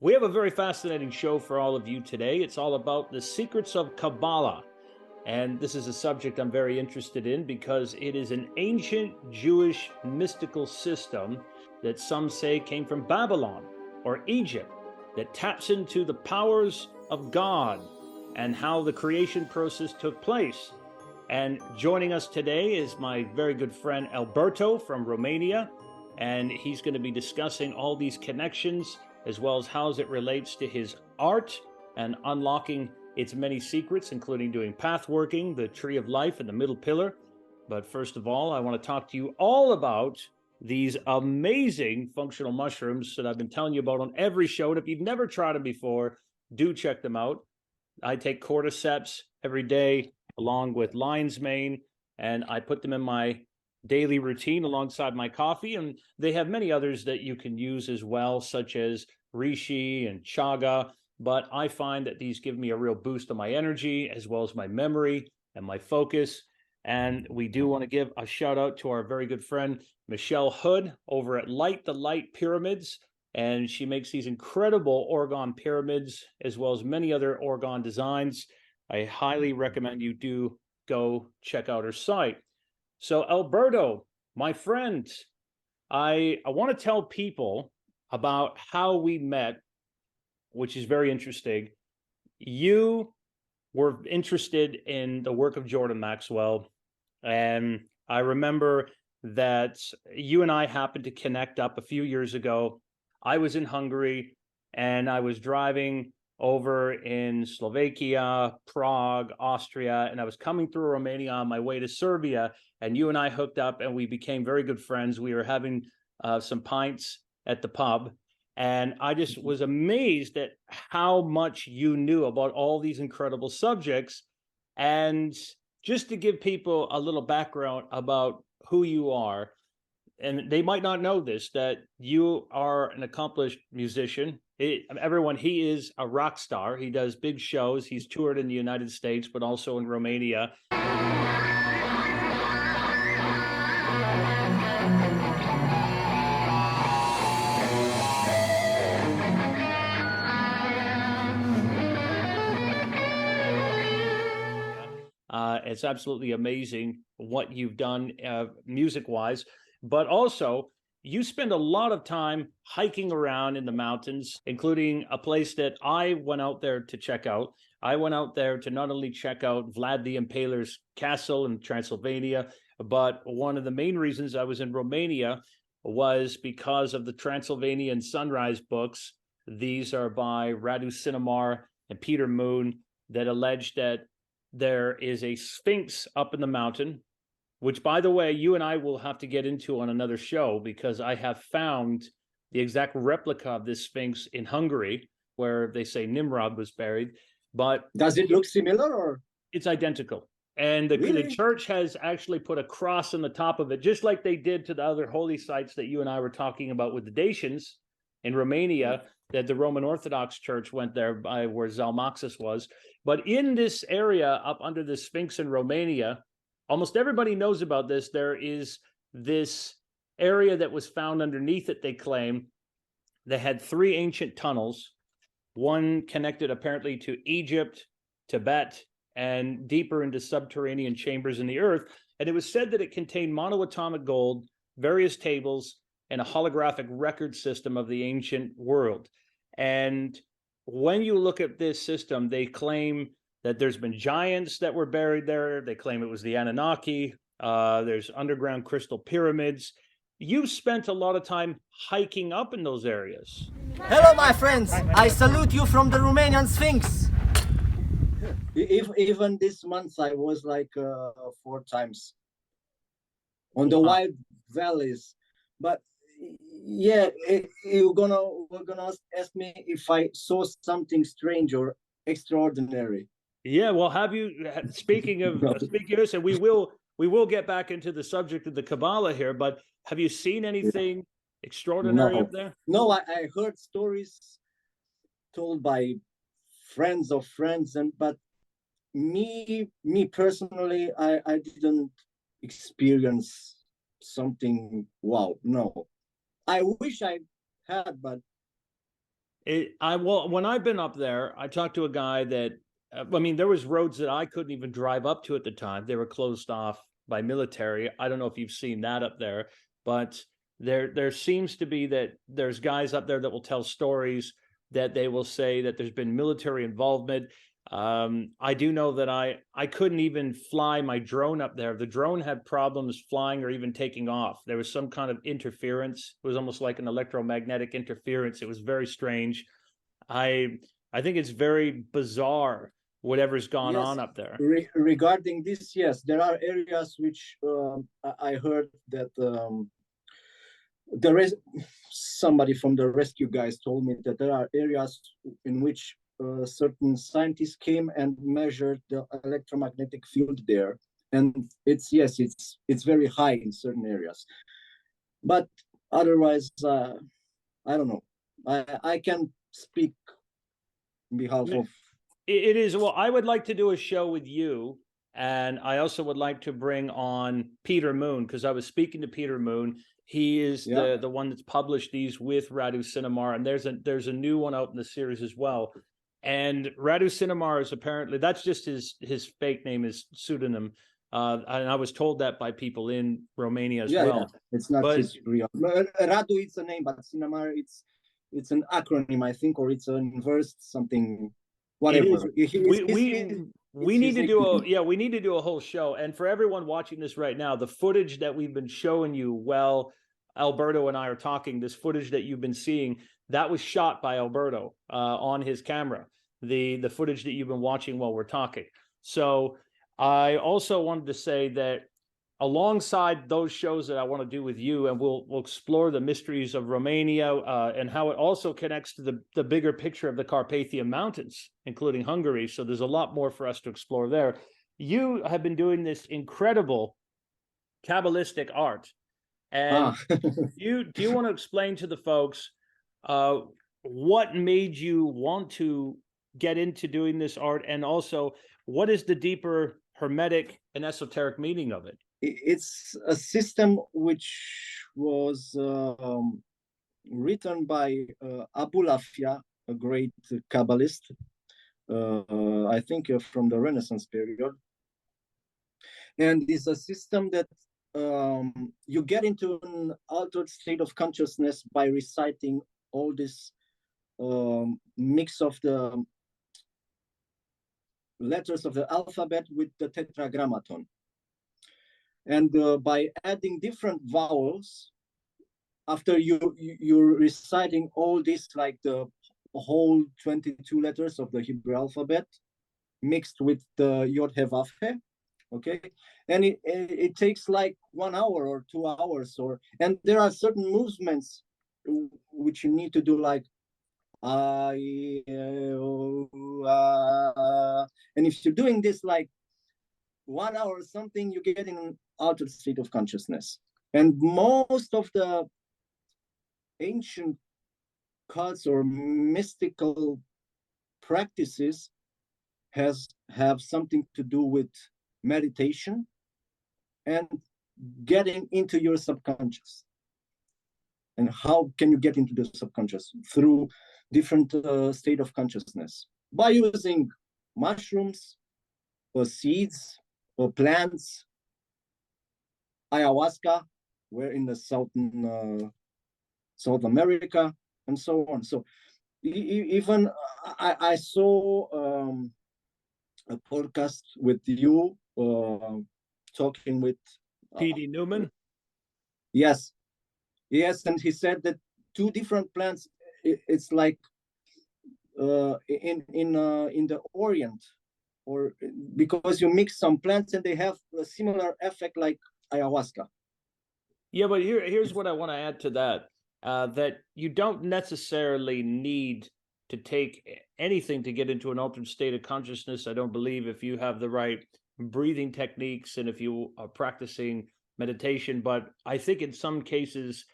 We have a very fascinating show for all of you today. It's all about the secrets of Qabalah. And this is a subject I'm very interested in because it is an ancient Jewish mystical system that some say came from Babylon or Egypt that taps into the powers of God and how the creation process took place. And joining us today is my very good friend Alberto from Romania, and he's going to be discussing all these connections as well as how it relates to his art and unlocking its many secrets, including doing path working, the tree of life, and the middle pillar. But first of all, I want to talk to you all about these amazing functional mushrooms that I've been telling you about on every show. And if you've never tried them before, do check them out. I take cordyceps every day along with lion's mane, and I put them in my daily routine alongside my coffee. And they have many others that you can use as well, such as reishi and chaga. But I find that these give me a real boost of my energy as well as my memory and my focus. And we do want to give a shout out to our very good friend Michelle Hood over at Light the Light Pyramids. And she makes these incredible orgone pyramids as well as many other orgone designs. I highly recommend you do go check out her site. So Alberto, my friend, I want to tell people about how we met, which is very interesting. You were interested in the work of Jordan Maxwell, and I remember that you and I happened to connect up a few years ago. I was in Hungary, and I was driving over in Slovakia, Prague, Austria, and I was coming through Romania on my way to Serbia, and you and I hooked up, and we became very good friends. We were having some pints at the pub, and I just was amazed at how much you knew about all these incredible subjects. And just to give people a little background about who you are, and they might not know this, that you are an accomplished musician. He is a rock star. He does big shows. He's toured in the United States, but also in Romania. It's absolutely amazing what you've done music-wise, but also you spend a lot of time hiking around in the mountains, including a place that I went out there to check out. I went out there to not only check out Vlad the Impaler's castle in Transylvania, but one of the main reasons I was in Romania was because of the Transylvanian Sunrise books. These are by Radu Cinamar and Peter Moon that allege that there is a Sphinx up in the mountain, which, by the way, you and I will have to get into on another show, because I have found the exact replica of this Sphinx in Hungary, where they say Nimrod was buried. But does it look similar, or? It's identical. And the church has actually put a cross on the top of it, just like they did to the other holy sites that you and I were talking about with the Dacians in Romania, that the Roman Orthodox Church went there by where Zalmaxis was. But in this area up under the Sphinx in Romania, almost everybody knows about this. There is this area that was found underneath it, they claim, that had three ancient tunnels, one connected apparently to Egypt, Tibet, and deeper into subterranean chambers in the earth. And it was said that it contained monoatomic gold, various tables, and a holographic record system of the ancient world. And when you look at this system, they claim that there's been giants that were buried there. They claim it was the Anunnaki. There's underground crystal pyramids. You've spent a lot of time hiking up in those areas. Hello, my friends. I salute you from the Romanian Sphinx. Even this month, I was like 4 times on the wide valleys. But yeah, we're gonna ask me if I saw something strange or extraordinary. Yeah, well, have you? Speaking of this, and we will get back into the subject of the Qabalah here. But have you seen anything extraordinary up there? No, I heard stories told by friends of friends, but me personally, I didn't experience something wow. No, I wish I had, but Well, when I've been up there, I talked to a guy that, I mean, there was roads that I couldn't even drive up to at the time. They were closed off by military. I don't know if you've seen that up there, but there seems to be that there's guys up there that will tell stories that they will say that there's been military involvement. I do know that I couldn't even fly my drone up there. The drone had problems flying or even taking off. There was some kind of interference. It was almost like an electromagnetic interference. It was very strange. I I think it's very bizarre whatever's gone Yes, on up there. regarding this, yes, there are areas which I heard that somebody from the rescue guys told me that there are areas in which certain scientists came and measured the electromagnetic field there, and it's very high in certain areas, but otherwise, I don't know. I can speak on behalf of. It is. Well, I would like to do a show with you, and I also would like to bring on Peter Moon, because I was speaking to Peter Moon. He is the one that's published these with Radu Cinemar, and there's a new one out in the series as well. And Radu Cinemar is apparently, that's just his fake name, his pseudonym. And I was told that by people in Romania as well. Yeah, it's not his real. Radu, it's a name, but Cinemar, it's an acronym, I think, or it's an inverse something. Whatever. We need to do a whole show. And for everyone watching this right now, the footage that we've been showing you while Alberto and I are talking, this footage that you've been seeing, that was shot by Alberto on his camera. The footage that you've been watching while we're talking. So I also wanted to say that alongside those shows that I want to do with you, and we'll explore the mysteries of Romania and how it also connects to the bigger picture of the Carpathian Mountains, including Hungary. So there's a lot more for us to explore there. You have been doing this incredible Qabalistic art. And do you want to explain to the folks what made you want to get into doing this art, and also what is the deeper hermetic and esoteric meaning of it? It's a system which was written by Abulafia, a great Kabbalist, I think from the Renaissance period. And it's a system that you get into an altered state of consciousness by reciting all this mix of the letters of the alphabet with the tetragrammaton. And by adding different vowels, after you're reciting all this, like the whole 22 letters of the Hebrew alphabet, mixed with the Yod He Vav He, okay? And it takes like 1 hour or 2 hours, and there are certain movements which you need to do, like and if you're doing this like 1 hour or something, you get in an altered state of consciousness. And most of the ancient cults or mystical practices have something to do with meditation and getting into your subconscious. And how can you get into the subconscious? Through different state of consciousness, by using mushrooms or seeds or plants, ayahuasca, we're in the South America, and so on. So even I saw a podcast with you talking with P.D. Newman. Yes, and he said that 2 different plants. It's like in the Orient, or because you mix some plants and they have a similar effect like ayahuasca. Yeah, but here's what I want to add to that. That you don't necessarily need to take anything to get into an altered state of consciousness. I don't believe, if you have the right breathing techniques and if you are practicing meditation. But I think in some cases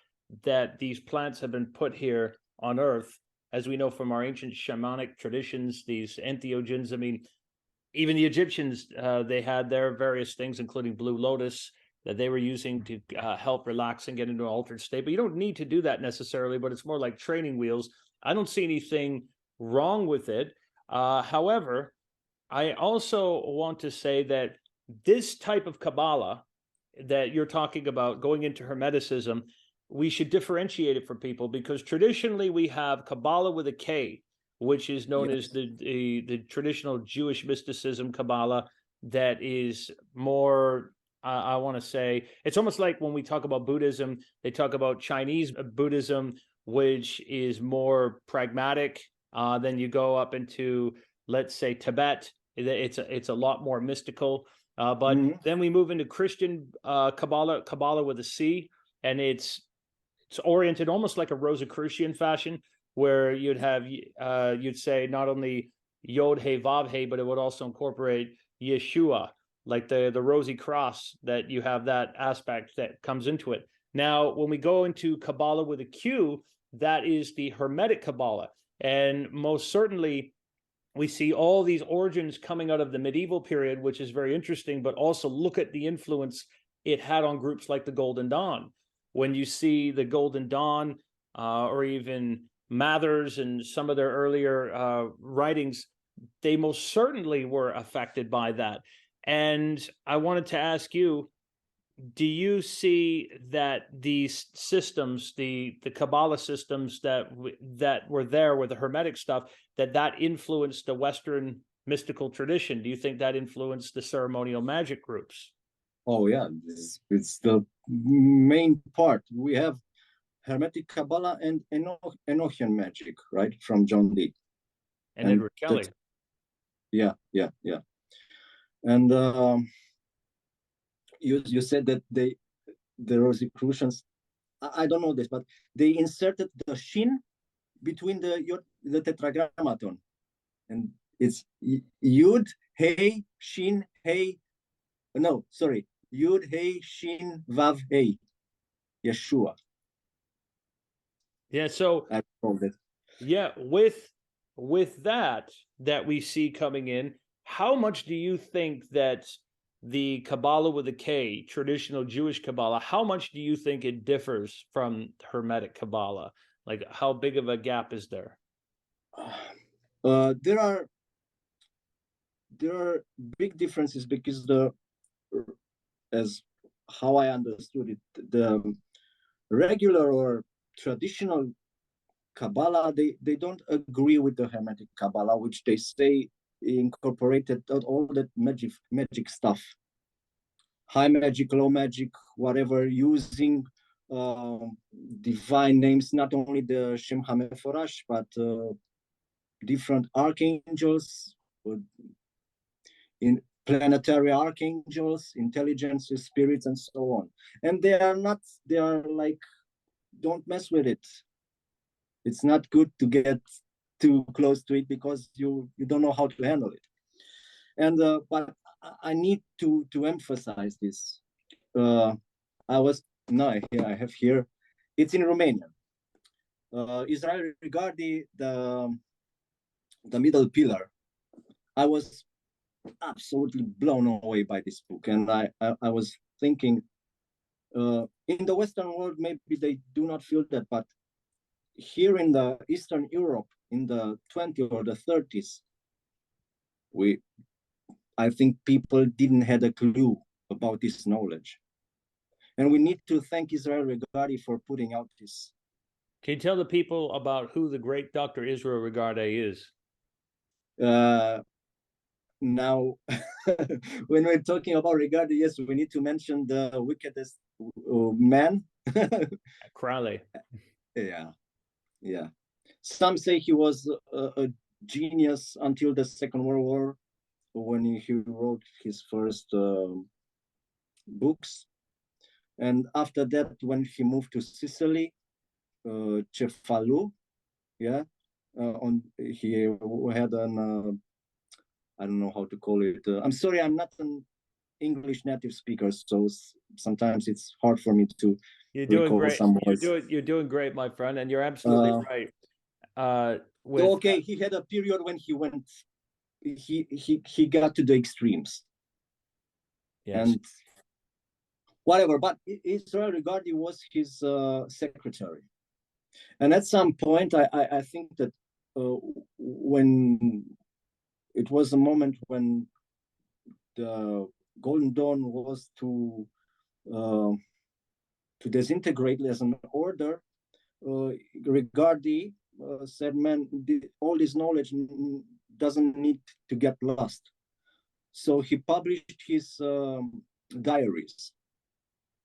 that these plants have been put here on Earth, as we know from our ancient shamanic traditions, these entheogens. I mean, even the Egyptians, they had their various things, including blue lotus, that they were using to help relax and get into an altered state. But you don't need to do that necessarily, but it's more like training wheels. I don't see anything wrong with it. However, I also want to say that this type of Kabbalah that you're talking about going into Hermeticism, we should differentiate it for people, because traditionally we have Kabbalah with a K, which is known as the traditional Jewish mysticism Kabbalah, that is more, I want to say, it's almost like when we talk about Buddhism, they talk about Chinese Buddhism, which is more pragmatic. Then you go up into, let's say, Tibet. It's a lot more mystical. But then we move into Christian Kabbalah with a C, and it's oriented almost like a Rosicrucian fashion, where you'd say not only Yod He Vav He, but it would also incorporate Yeshua, like the Rosy Cross, that you have that aspect that comes into it. Now, when we go into Kabbalah with a Q, that is the Hermetic Kabbalah, and most certainly we see all these origins coming out of the medieval period, which is very interesting, but also look at the influence it had on groups like the Golden Dawn. When you see the Golden Dawn, or even Mathers and some of their earlier writings, they most certainly were affected by that. And I wanted to ask you, do you see that these systems, the Kabbalah systems that were there with the Hermetic stuff, that influenced the Western mystical tradition? Do you think that influenced the ceremonial magic groups? Oh yeah, it's the main part. We have Hermetic Kabbalah and Enochian magic, right, from John Dee and Edward Kelly. Yeah. And you said that the Rosicrucians, I don't know this, but they inserted the shin between the tetragrammaton, and it's Yud Hey Shin Hey. No, sorry, Yud Hey Shin Vav Hey, Yeshua. Yeah, so I called it. Yeah, with that we see coming in, how much do you think that the Kabbalah with a K, traditional Jewish Kabbalah, how much do you think it differs from Hermetic Kabbalah? Like, how big of a gap is there? There are big differences, because as how I understood it, the regular or traditional Kabbalah, they don't agree with the Hermetic Kabbalah, which they say incorporated all that magic stuff, high magic, low magic, whatever, using divine names, not only the Shem HaMeforash, but different archangels, in planetary archangels, intelligences, spirits, and so on. And they are like, don't mess with it. It's not good to get too close to it, because you don't know how to handle it. And but I need to emphasize this. I have here, it's in Romanian. Israel regarding the middle pillar. I was absolutely blown away by this book, and I was thinking, in the Western world maybe they do not feel that, but here in the Eastern Europe in the 20s or the 30s, I think people didn't have a clue about this knowledge, and we need to thank Israel Regardie for putting out this. Can you tell the people about who the great Dr. Israel Regardie is? Now, when we're talking about Regardie, yes, we need to mention the wickedest man. Crowley. Yeah. Some say he was a genius until the Second World War, when he wrote his first books. And after that, when he moved to Sicily, Cefalu, he had an, I don't know how to call it. I'm sorry, I'm not an English native speaker, so sometimes it's hard for me to recall great. Some words. You're doing great, my friend, and you're absolutely right. Okay, he had a period when he went, he got to the extremes. Yes. And whatever, but Israel Regardie was his secretary. And at some point, I think that when it was a moment when the Golden Dawn was to disintegrate as an order, Rigardi said, "Man, all this knowledge doesn't need to get lost." So he published his diaries,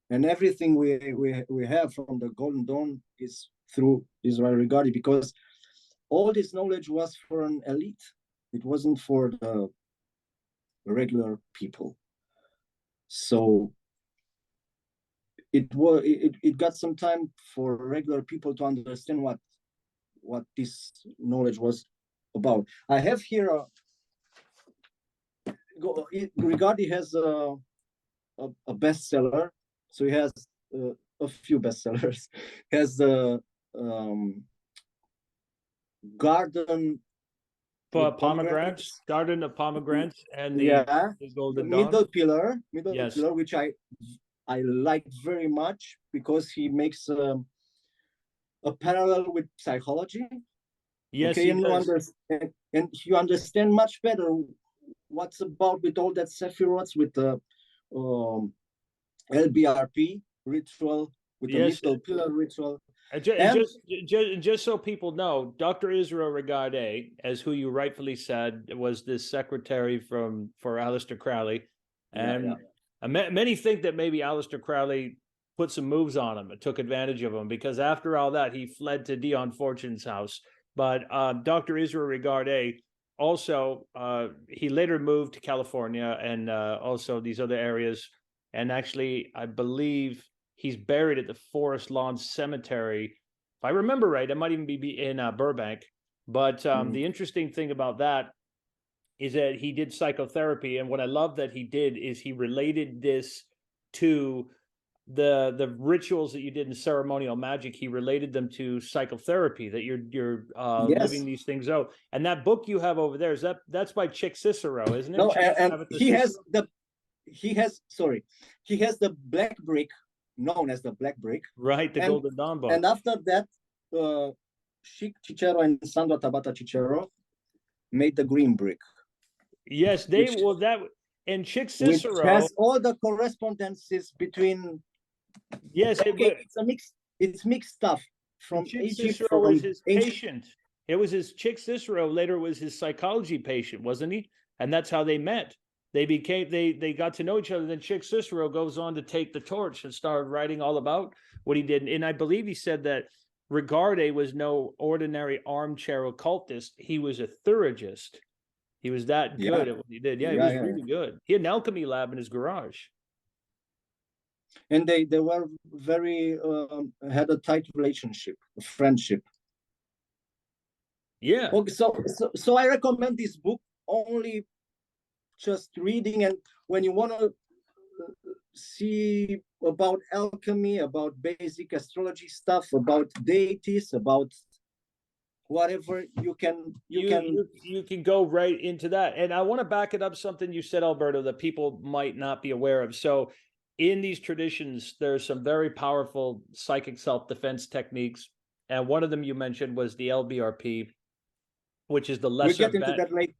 and everything we have from the Golden Dawn is through Israel Rigardi, because all this knowledge was for an elite. It wasn't for the regular people. So it got some time for regular people to understand what this knowledge was about. I have here Rigardi has a bestseller, so he has a few bestsellers. He has the Garden Pomegranates, Garden of Pomegranates, and the Golden Dawn. Middle Pillar, Yes. Pillar, which I like very much, because he makes a parallel with psychology. Yes, okay, and you understand much better what's about with all that sephiroths, with the LBRP ritual, with the middle pillar ritual. Just so people know, Dr. Israel Regardie, as who you rightfully said, was this secretary for Aleister Crowley, and many think that maybe Aleister Crowley put some moves on him and took advantage of him, because after all that, he fled to Dion Fortune's house. But Dr. Israel Regardie also, he later moved to California and also these other areas, and actually, I believe he's buried at the Forest Lawn Cemetery. If I remember right, it might even be in Burbank. But the interesting thing about that is that he did psychotherapy. And what I love that he did is he related this to the rituals that you did in ceremonial magic. He related them to psychotherapy, that you're living these things out. And that book you have over there, that's by Chick Cicero, isn't it? No, and he has the black brick, known as the black brick, right? The Golden Dawn book. And after that, Chic Cicero and Sandro Tabata Cicero made the green brick. Yes, and Chick Cicero, which has all the correspondences between. Yes, it's mixed stuff from Chick Egypt. Cicero was his patient. It was his Chick Cicero later was his psychology patient, wasn't he? And that's how they met. They got to know each other. Then Chick Cicero goes on to take the torch and start writing all about what he did. And I believe he said that Rigardi was no ordinary armchair occultist. He was a theurgist. He was that good at what he did. Yeah, he was really good. He had an alchemy lab in his garage. And they were very had a tight relationship, a friendship. Yeah. Okay, so I recommend this book only just reading, and when you want to see about alchemy, about basic astrology stuff, about deities, about whatever, you can go right into that. And I want to back it up something you said, Alberto, that people might not be aware of. So in these traditions, there's some very powerful psychic self-defense techniques, and one of them you mentioned was the LBRP, which is the lesser. We'll get into that later.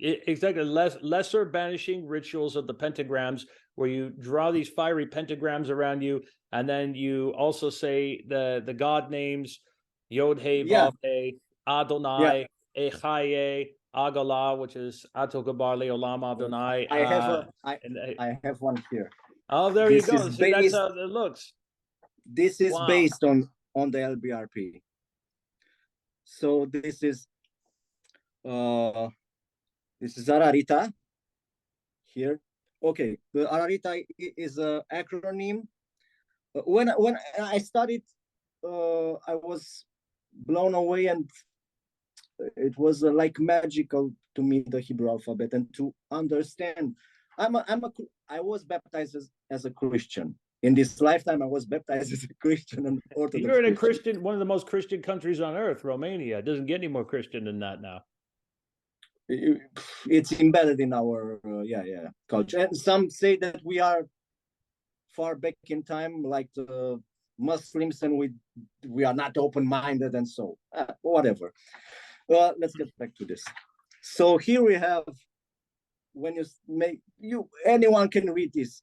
Exactly, lesser banishing rituals of the pentagrams, where you draw these fiery pentagrams around you, and then you also say the god names, Yod He Vav He, Adonai, Echaye, Agalah, which is Ato Gabar Leolam Adonai. I have one here. Oh, there you go. So that's how it looks. This is based on the LBRP. So this is Ararita here. Okay, the Ararita is an acronym. When I studied, I was blown away, and it was like magical to me, the Hebrew alphabet, and to understand. I was baptized as a Christian. In this lifetime, I was baptized as a Christian and Orthodox. You're in a Christian, one of the most Christian countries on earth, Romania. It doesn't get any more Christian than that now. It's embedded in our culture. And some say that we are far back in time, like the Muslims and we are not open-minded, and so whatever. Let's get back to this. So here we have, when anyone can read this,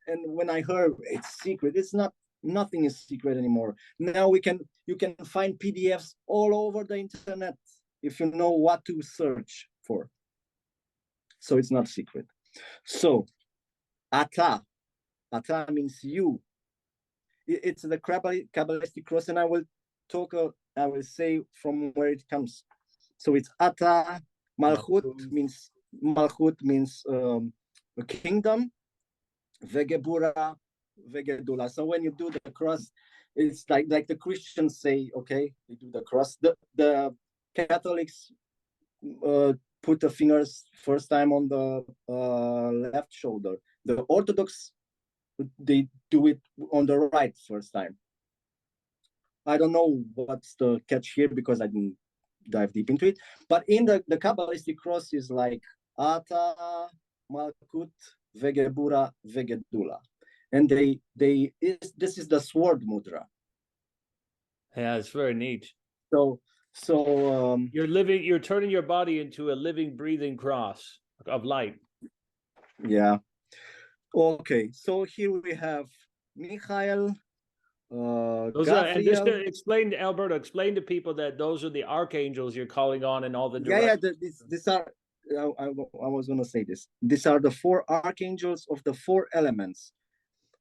and when I heard it's secret, it's not. Nothing is secret anymore. Now you can find PDFs all over the internet if you know what to search for. So it's not secret. So Ata means you. It's the Kabbalistic cross, and I will say from where it comes. So it's Ata. Malchut means a kingdom. Vegebura, Vegedula. So when you do the cross, it's like the Christians say, okay, they do the cross. The Catholics put the fingers first time on the left shoulder. The Orthodox, they do it on the right first time. I don't know what's the catch here because I didn't dive deep into it. But in the Kabbalistic cross is like Ata, Malkut, Vegebura, Vegedula. And this is the sword mudra. Yeah, it's very neat. So you're turning your body into a living, breathing cross of light. Yeah. Okay. So here we have Michael. Those are, and just to explain to Alberto, explain to people that those are the archangels you're calling on in all the directions. These are. I was going to say this. These are the 4 archangels of the 4 elements: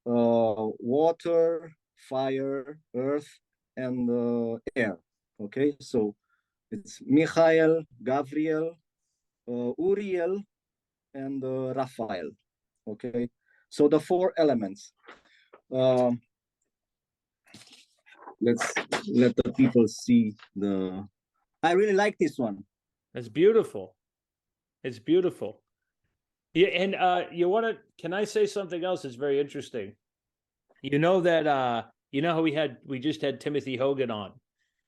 water, fire, earth, and air. Okay, so it's Michael, Gabriel, Uriel, and Raphael. Okay, so the 4 elements. Let's let the people see the. I really like this one. It's beautiful. It's beautiful. Yeah, and you want to? Can I say something else? That's very interesting. You know that you know how we just had Timothy Hogan on,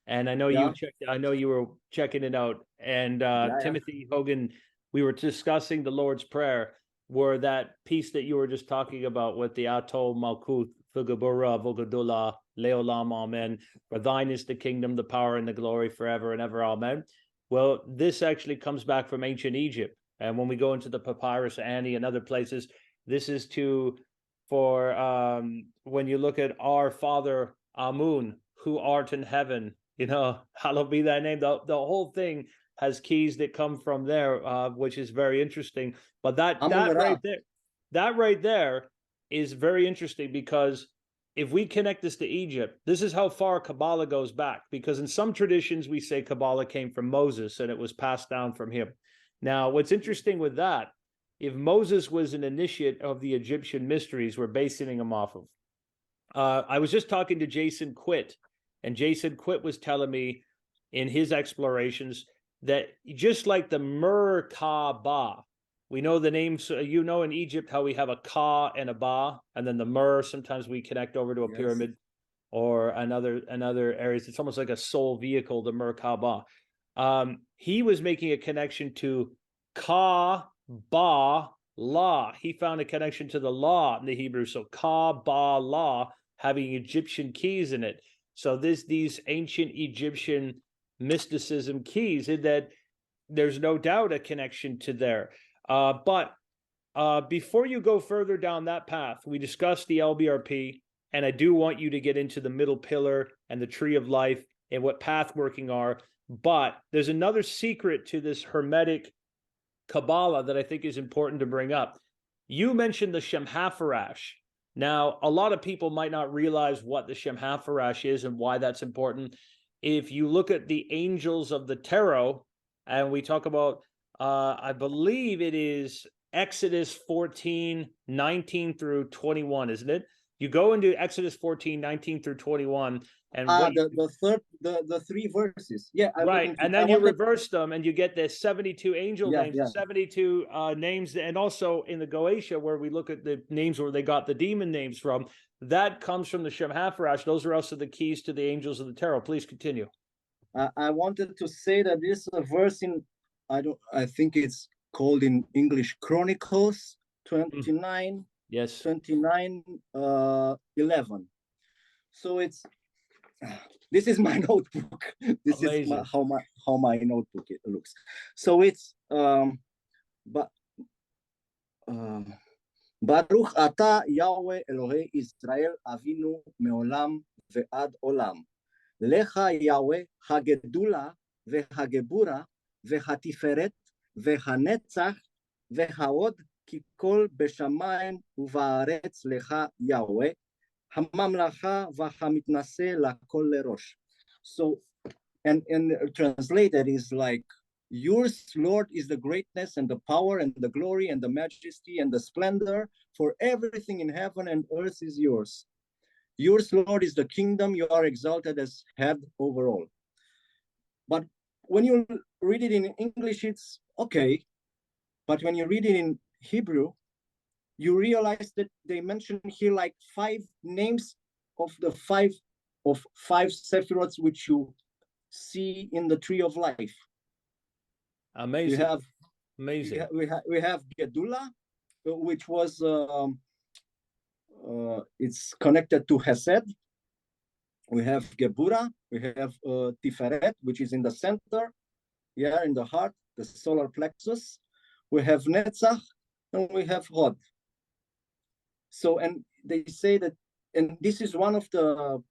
and I know you were checking it out, and Timothy Hogan. We were discussing the Lord's Prayer, where that piece that you were just talking about with the Ato Malkuth Vugabura Vogadula Leolam Amen. For thine is the kingdom, the power, and the glory forever and ever. Amen. Well, this actually comes back from ancient Egypt. And when we go into the Papyrus Annie and other places, this is for when you look at our Father Amun, who art in heaven, hallowed be thy name. The whole thing has keys that come from there, which is very interesting. But that right there is very interesting, because if we connect this to Egypt, this is how far Qabala goes back, because in some traditions we say Qabala came from Moses and it was passed down from him. Now, what's interesting with that, if Moses was an initiate of the Egyptian mysteries, we're basing him off of. I was just talking to Jason Quitt, and Jason Quitt was telling me in his explorations that just like the Merkaba, we know the names, in Egypt how we have a Ka and a Ba, and then the Mer, sometimes we connect over to a pyramid or another areas. It's almost like a soul vehicle, the Merkaba. He was making a connection to Ka, Ba, La. He found a connection to the La in the Hebrew. So Ka, Ba, La, having Egyptian keys in it. So these ancient Egyptian mysticism keys, in that there's no doubt a connection to there. But before you go further down that path, we discussed the LBRP, and I do want you to get into the middle pillar and the tree of life and what path working are. But there's another secret to this Hermetic Qabala that I think is important to bring up. You mentioned the Shem HaFarash. Now, a lot of people might not realize what the Shem HaFarash is and why that's important. If you look at the angels of the tarot, and we talk about, I believe it is Exodus 14, 19 through 21, isn't it? You go into Exodus 14, 19 through 21, and the 3 verses. Yeah. Right. And then you reverse them and you get the 72 angel names, 72 names. And also in the Goetia, where we look at the names where they got the demon names from, that comes from the Shem HaFarash. Those are also the keys to the angels of the tarot. Please continue. I wanted to say that this is a verse in, I think it's called in English Chronicles 29. Yes. 29, 11. So it's this is my notebook. This Amazing. is how my notebook looks. So it's but Baruch ata Yahweh Elohei Israel Avinu meolam ve'ad olam. Lecha Yahweh hagedula vehagebura vehatiferet vehanetzach vehaod kikol beshamayim uvaretz lecha Yahweh hamamlacha vahamitnase lakol lerosh. So, and translated is like, yours, Lord, is the greatness and the power and the glory and the majesty and the splendor, for everything in heaven and earth is yours. Yours, Lord, is the kingdom. You are exalted as head over all. But when you read it in English, it's okay. But when you read it in Hebrew, you realize that they mention here like 5 names of the five sephiroths which you see in the tree of life. Amazing. We have amazing. We have Gedula, which was it's connected to Hesed. We have Gebura. We have Tiferet, which is in the center, yeah, in the heart, the solar plexus. We have Netzach, and we have Hod. So, and they say that, and this is one of the,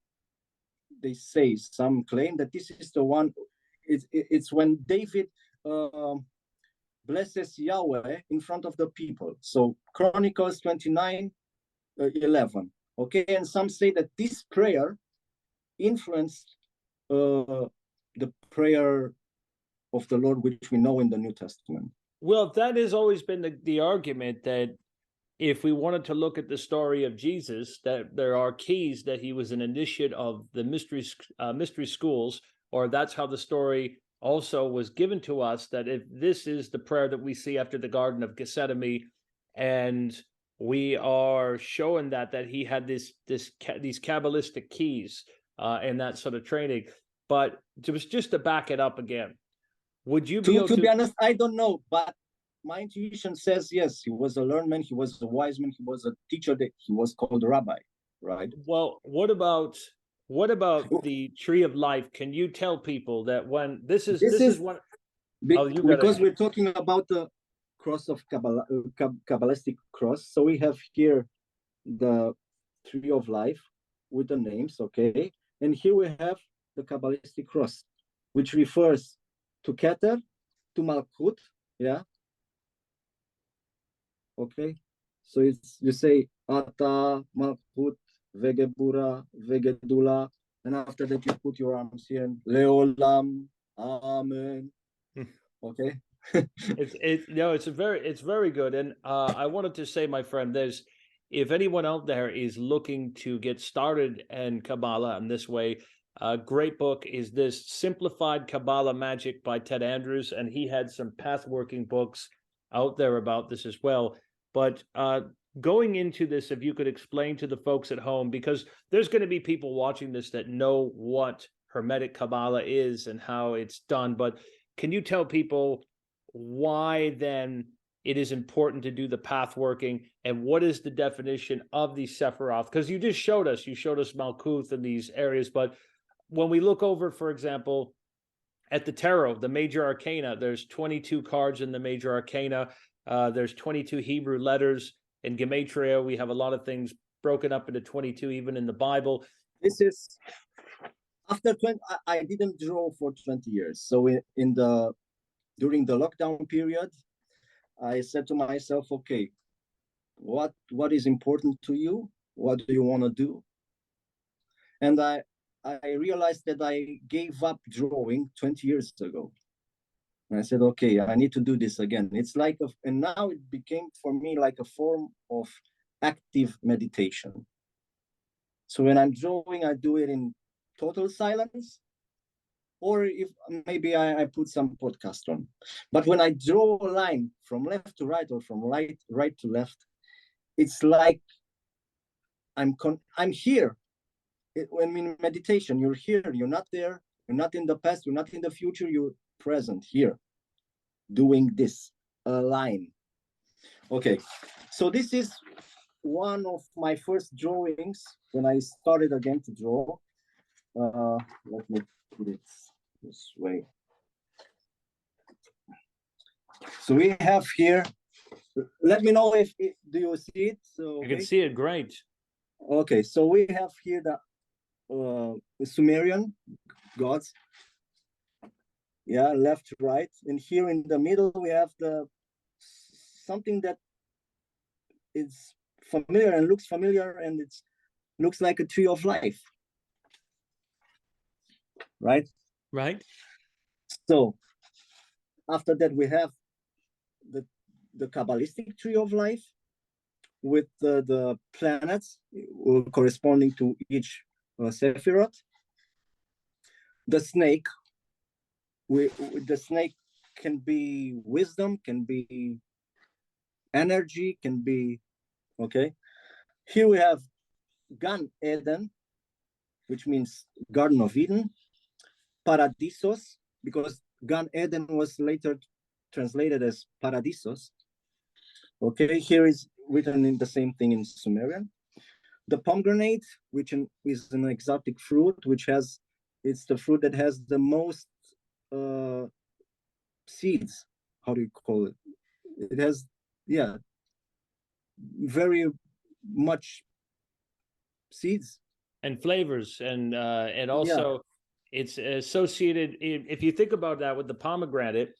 they say, some claim that this is the one, it's when David blesses Yahweh in front of the people. So Chronicles 29:11. Okay, and some say that this prayer influenced the prayer of the Lord, which we know in the New Testament. Well, that has always been the argument, that if we wanted to look at the story of Jesus, that there are keys that he was an initiate of the mystery schools, or that's how the story also was given to us, that if this is the prayer that we see after the Garden of Gethsemane, and we are showing that he had these Kabbalistic keys and that sort of training. But just to back it up again, would you be able to be honest, I don't know, but my intuition says yes, he was a learned man, he was a wise man, he was a teacher, that he was called a rabbi, right? Well, what about the tree of life? Can you tell people that when this is one? Because we're talking about the cross of Qabbalah, Kabbalistic cross. So we have here the tree of life with the names, okay, and here we have the Kabbalistic cross, which refers to Keter, to Malkut, yeah. Okay, so it's, you say Ata, Malkut, Vegebura, Vegedula, and after that you put your arms here and Leolam, Amen. Okay. It's very good. And I wanted to say, my friend, if anyone out there is looking to get started in Qabalah in this way, a great book is this Simplified Qabalah Magic by Ted Andrews, and he had some pathworking books out there about this as well. But going into this, if you could explain to the folks at home, because there's going to be people watching this that know what Hermetic Qabalah is and how it's done, but can you tell people why then it is important to do the path working, and what is the definition of the Sephiroth? Because you just showed us Malkuth in these areas, but when we look over, for example, at the tarot, the major arcana, there's 22 cards in the major arcana. There's 22 Hebrew letters. In Gematria, we have a lot of things broken up into 22, even in the Bible. This is after 20. I didn't draw for 20 years. So during the lockdown period, I said to myself, okay, what is important to you? What do you want to do? And I realized that I gave up drawing 20 years ago. And I said, okay, I need to do this again. It's like, and now it became for me like a form of active meditation. So when I'm drawing, I do it in total silence, or if maybe I put some podcast on. But when I draw a line from left to right or from right to left, it's like I'm here. When in meditation, you're here, you're not there, you're not in the past, you're not in the future, you're present here, doing this line. Okay, so this is one of my first drawings when I started again to draw. Let me put it this way. So we have here, let me know if do you see it? So I can see it great. Okay, so we have here the Sumerian gods. Yeah, left to right, and here in the middle we have something that is familiar and looks familiar, and it looks like a tree of life, right? Right. So after that we have the Kabbalistic tree of life with the planets corresponding to each Sephiroth. The snake, the snake can be wisdom, can be energy, can be, okay. Here we have Gan Eden, which means Garden of Eden. Paradisos, because Gan Eden was later translated as Paradisos. Okay, here is written in the same thing in Sumerian. The pomegranate, which is an exotic fruit, it's the fruit that has the most seeds. How do you call it? It has, yeah, very much seeds and flavors, and also it's associated. If you think about that with the pomegranate,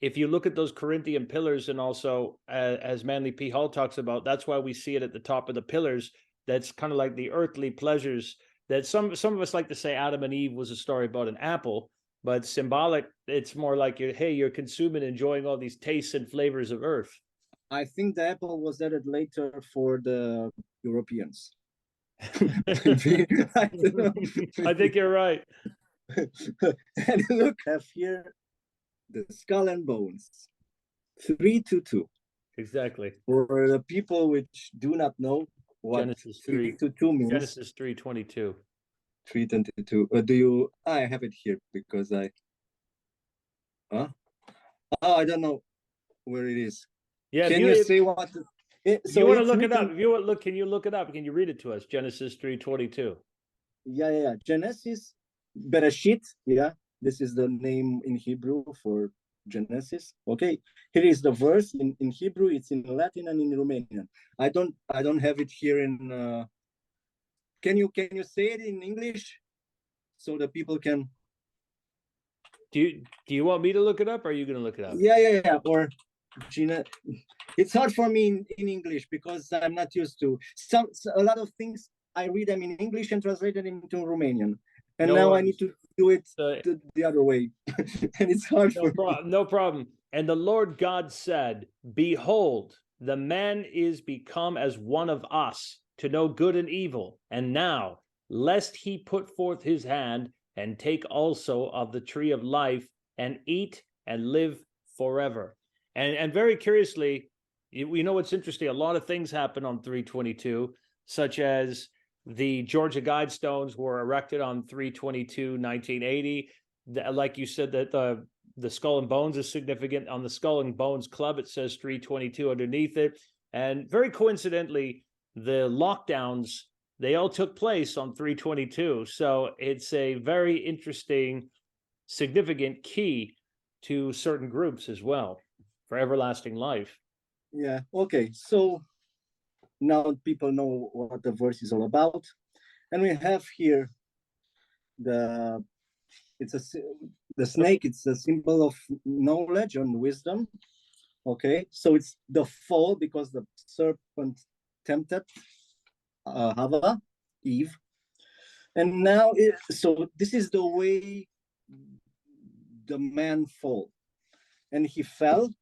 if you look at those Corinthian pillars, and also as Manly P. Hall talks about, that's why we see it at the top of the pillars. That's kind of like the earthly pleasures that some of us like to say Adam and Eve was a story about an apple, but symbolic, it's more like you're consuming, enjoying all these tastes and flavors of earth. I think the apple was added later for the Europeans. I think you're right. And look, have here the skull and bones, 322. Exactly. For the people which do not know what Genesis 322 means. Genesis 3:22. 322. Do you? I have it here because I. Oh, I don't know where it is. Yeah. Can you say what? So you want to look it up? If you want to look, can you look it up? Can you read it to us? Genesis 3:22. Yeah. Genesis, Bereshit. Yeah, this is the name in Hebrew for Genesis. Okay, here is the verse in Hebrew. It's in Latin and in Romanian. I don't have it here in. Can you say it in English so that people can? Do you want me to look it up, or are you going to look it up? Yeah. Or Gina, it's hard for me in English because I'm not used to a lot of things. I read them in English and translate them into Romanian, and now I need to do it the other way, and it's hard for me. No problem. And the Lord God said, "Behold, the man is become as one of us, to know good and evil. And now, lest he put forth his hand and take also of the tree of life and eat and live forever." And very curiously, we know what's interesting. A lot of things happen on 322, such as the Georgia Guidestones were erected on 322, 1980. Like you said, that the Skull and Bones is significant. On the Skull and Bones Club, it says 322 underneath it. And very coincidentally, the lockdowns, they all took place on 322. So it's a very interesting, significant key to certain groups as well for everlasting life. Yeah, okay. So now people know what the verse is all about. And we have here the snake, it's a symbol of knowledge and wisdom. Okay, so it's the fall because the serpent tempted Hava, Eve. And now, so this is the way the man fall. And he fell.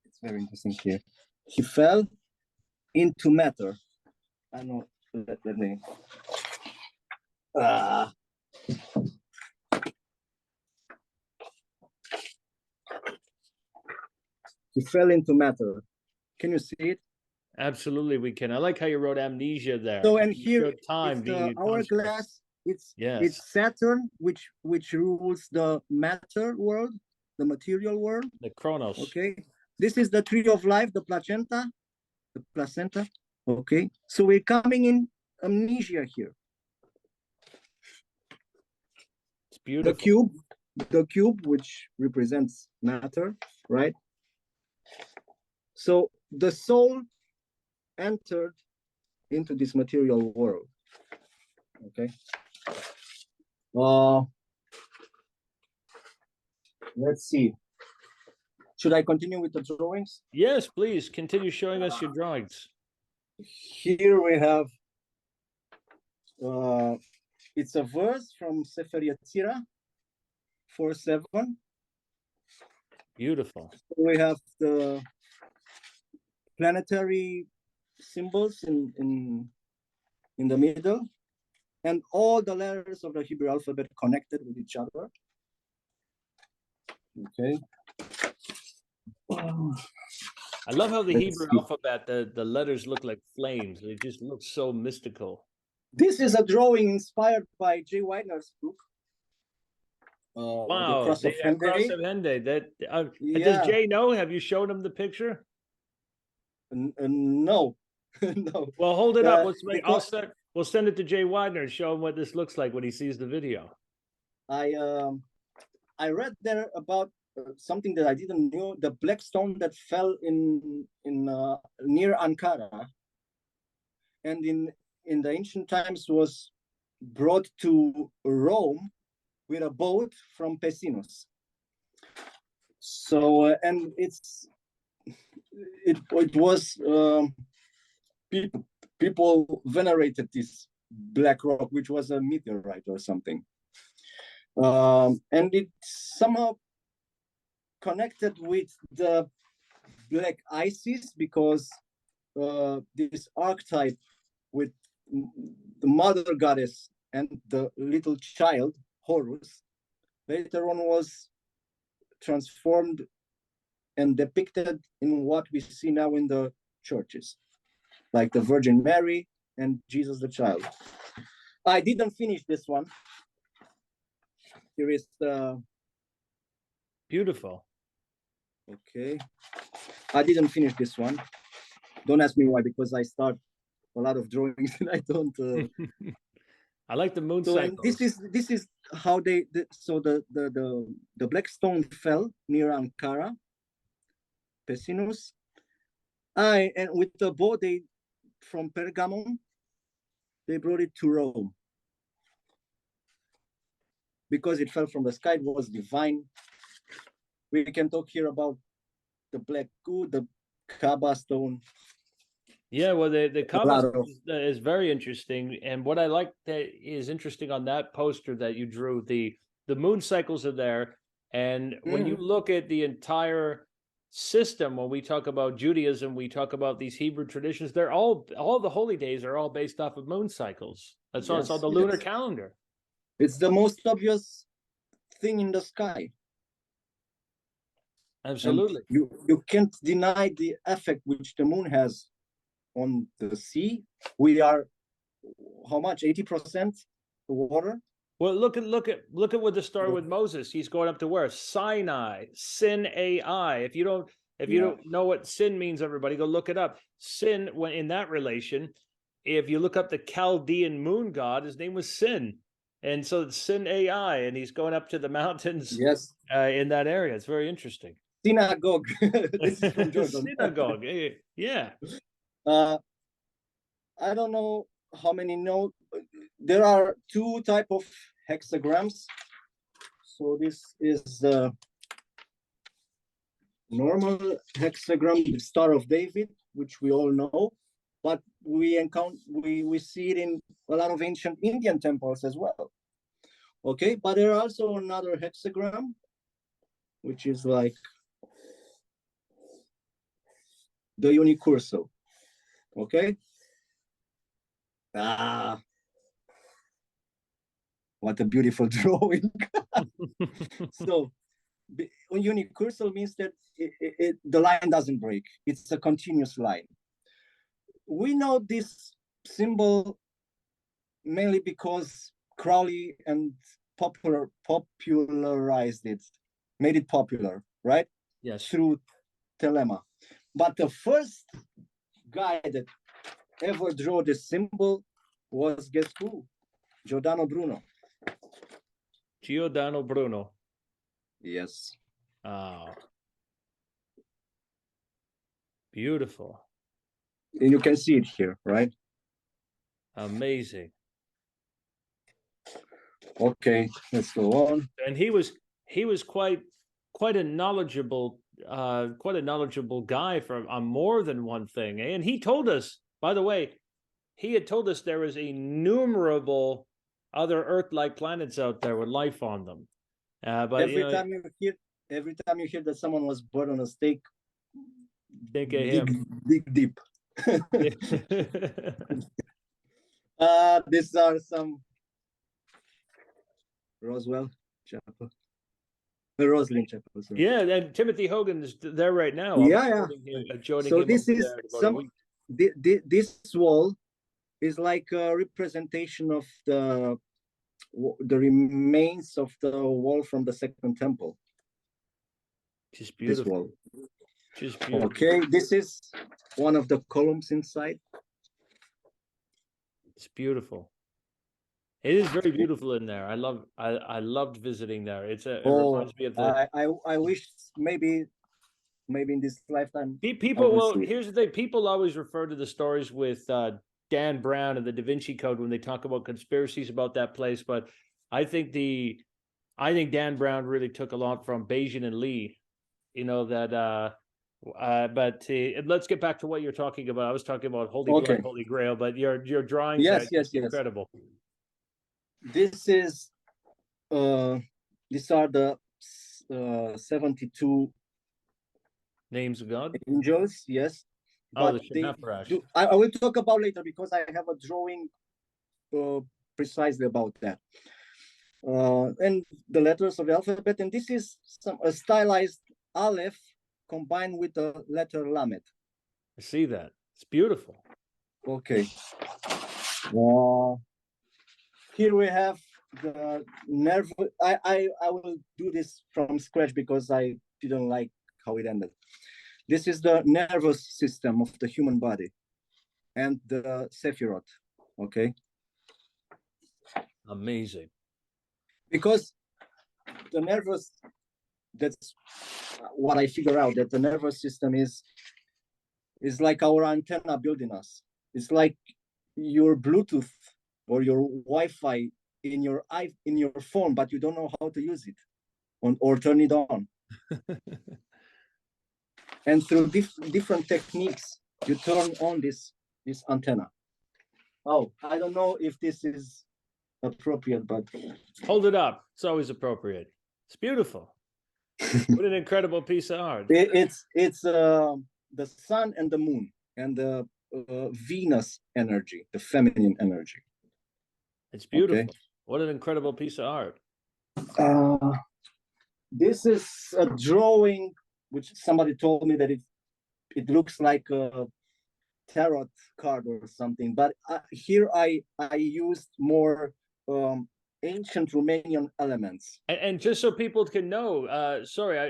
It's very interesting here. He fell into matter. I know, let me. He fell into matter. Can you see it? Absolutely, we can. I like how you wrote amnesia there. So, and here time the hourglass. It's Saturn, which rules the matter world, the material world. The Chronos. Okay, this is the tree of life, the placenta, the placenta. Okay, so we're coming in amnesia here. It's beautiful. The cube, which represents matter, right? So the soul entered into this material world. Okay. Let's see. Should I continue with the drawings? Yes, please continue showing us your drawings. Here we have, it's a verse from Sefer Yetzirah 4:7. Beautiful. We have the planetary symbols in the middle, and all the letters of the Hebrew alphabet connected with each other. Okay. I love how the Let's Hebrew see. alphabet, the letters look like flames. They just look so mystical. This is a drawing inspired by Jay Weidner's book. Wow, the Cross of Hende. Cross of Hende. Does Yeah. Jay know? Have you shown him the picture? No. No. Well, hold it up. because We'll send it to Jay Widener and show him what this looks like when he sees the video. I read there about something that I didn't know. The black stone that fell in near Ankara, and in the ancient times was brought to Rome with a boat from Pessinus. So and it was people venerated this black rock, which was a meteorite or something, and it somehow connected with the black Isis, because this archetype with the mother goddess and the little child Horus later on was transformed and depicted in what we see now in the churches, like the Virgin Mary and Jesus the Child. I didn't finish this one. Here is the Beautiful. okay. I didn't finish this one. Don't ask me why, because I start a lot of drawings and I don't. I like the moon So cycles. this is how the black stone fell near Ankara, Pessinus. And with the boat from Pergamon, they brought it to Rome. Because it fell from the sky, it was divine. We can talk here about the black goo, the Kaaba stone. Yeah, well, the Qabalistic is very interesting, and what I like that is interesting on that poster that you drew, the moon cycles are there, and when you look at the entire system, when we talk about Judaism, we talk about these Hebrew traditions, they're all the holy days are all based off of moon cycles. That's all. It's on the lunar calendar. It's the most obvious thing in the sky. Absolutely. And you can't deny the effect which the moon has on the sea. We are how much? 80% water. Well, look at what the story with Moses. He's going up to where? Sinai, Sin AI. If you don't know what sin means, everybody go look it up. Sin, when in that relation, if you look up the Chaldean moon god, his name was Sin. And so it's Sin AI, and he's going up to the mountains in that area. It's very interesting. Synagogue. This is from Jordan. Synagogue. Yeah. I don't know how many know. There are two type of hexagrams. So this is the normal hexagram, the Star of David, which we all know, but we see it in a lot of ancient Indian temples as well. Okay, but there are also another hexagram, which is like the unicursal. Okay. What a beautiful drawing. So unicursal means that the line doesn't break. It's a continuous line. We know this symbol mainly because Crowley and popularized it, made it popular, right? Yes. Through telema. But the first guy that ever drew this symbol was, guess who? Giordano Bruno. Giordano Bruno. Yes. Oh, beautiful. And you can see it here, right? Amazing. Okay, let's go on. And he was quite a knowledgeable guy on more than one thing. And he told us, by the way, he had told us there was innumerable other Earth-like planets out there with life on them. But every time you hear that someone was burnt on a stake, think of him. Dig deep. These are some Roswell Chapel. The Rosalind Chapel. Sorry. Yeah, and Timothy Hogan is there right now. Yeah. So this is this wall is like a representation of the remains of the wall from the Second Temple. Just beautiful. This wall. Just beautiful. Okay, this is one of the columns inside. It's beautiful. It is very beautiful in there. I loved visiting there. It reminds me of the. I wish maybe in this lifetime. Here's the thing. People always refer to the stories with Dan Brown and the Da Vinci Code when they talk about conspiracies about that place. But I think Dan Brown really took a lot from Bayesian and Lee. You know that. But let's get back to what you're talking about. I was talking about Holy Grail, but your drawings yes. incredible. This is these are the 72 names of God, angels. Yes. Oh, but the I will talk about later because I have a drawing precisely about that. And the letters of the alphabet, and this is a stylized Aleph combined with the letter Lamed. I see that. It's beautiful. Okay. Here we have the nerve. I will do this from scratch because I didn't like how it ended. This is the nervous system of the human body and the Sephiroth. Okay. Amazing. Because the nervous, that's what I figure out, that the nervous system is like our antenna building us. It's like your Bluetooth or your Wi-Fi in your phone, but you don't know how to use it or turn it on. And through different techniques, you turn on this antenna. Oh, I don't know if this is appropriate, but hold it up. It's always appropriate. It's beautiful. What an incredible piece of art. It's the sun and the moon and the Venus energy, the feminine energy. It's beautiful. Okay. What an incredible piece of art. This is a drawing which somebody told me that it looks like a tarot card or something, but here I used more ancient Romanian elements. And just so people can know,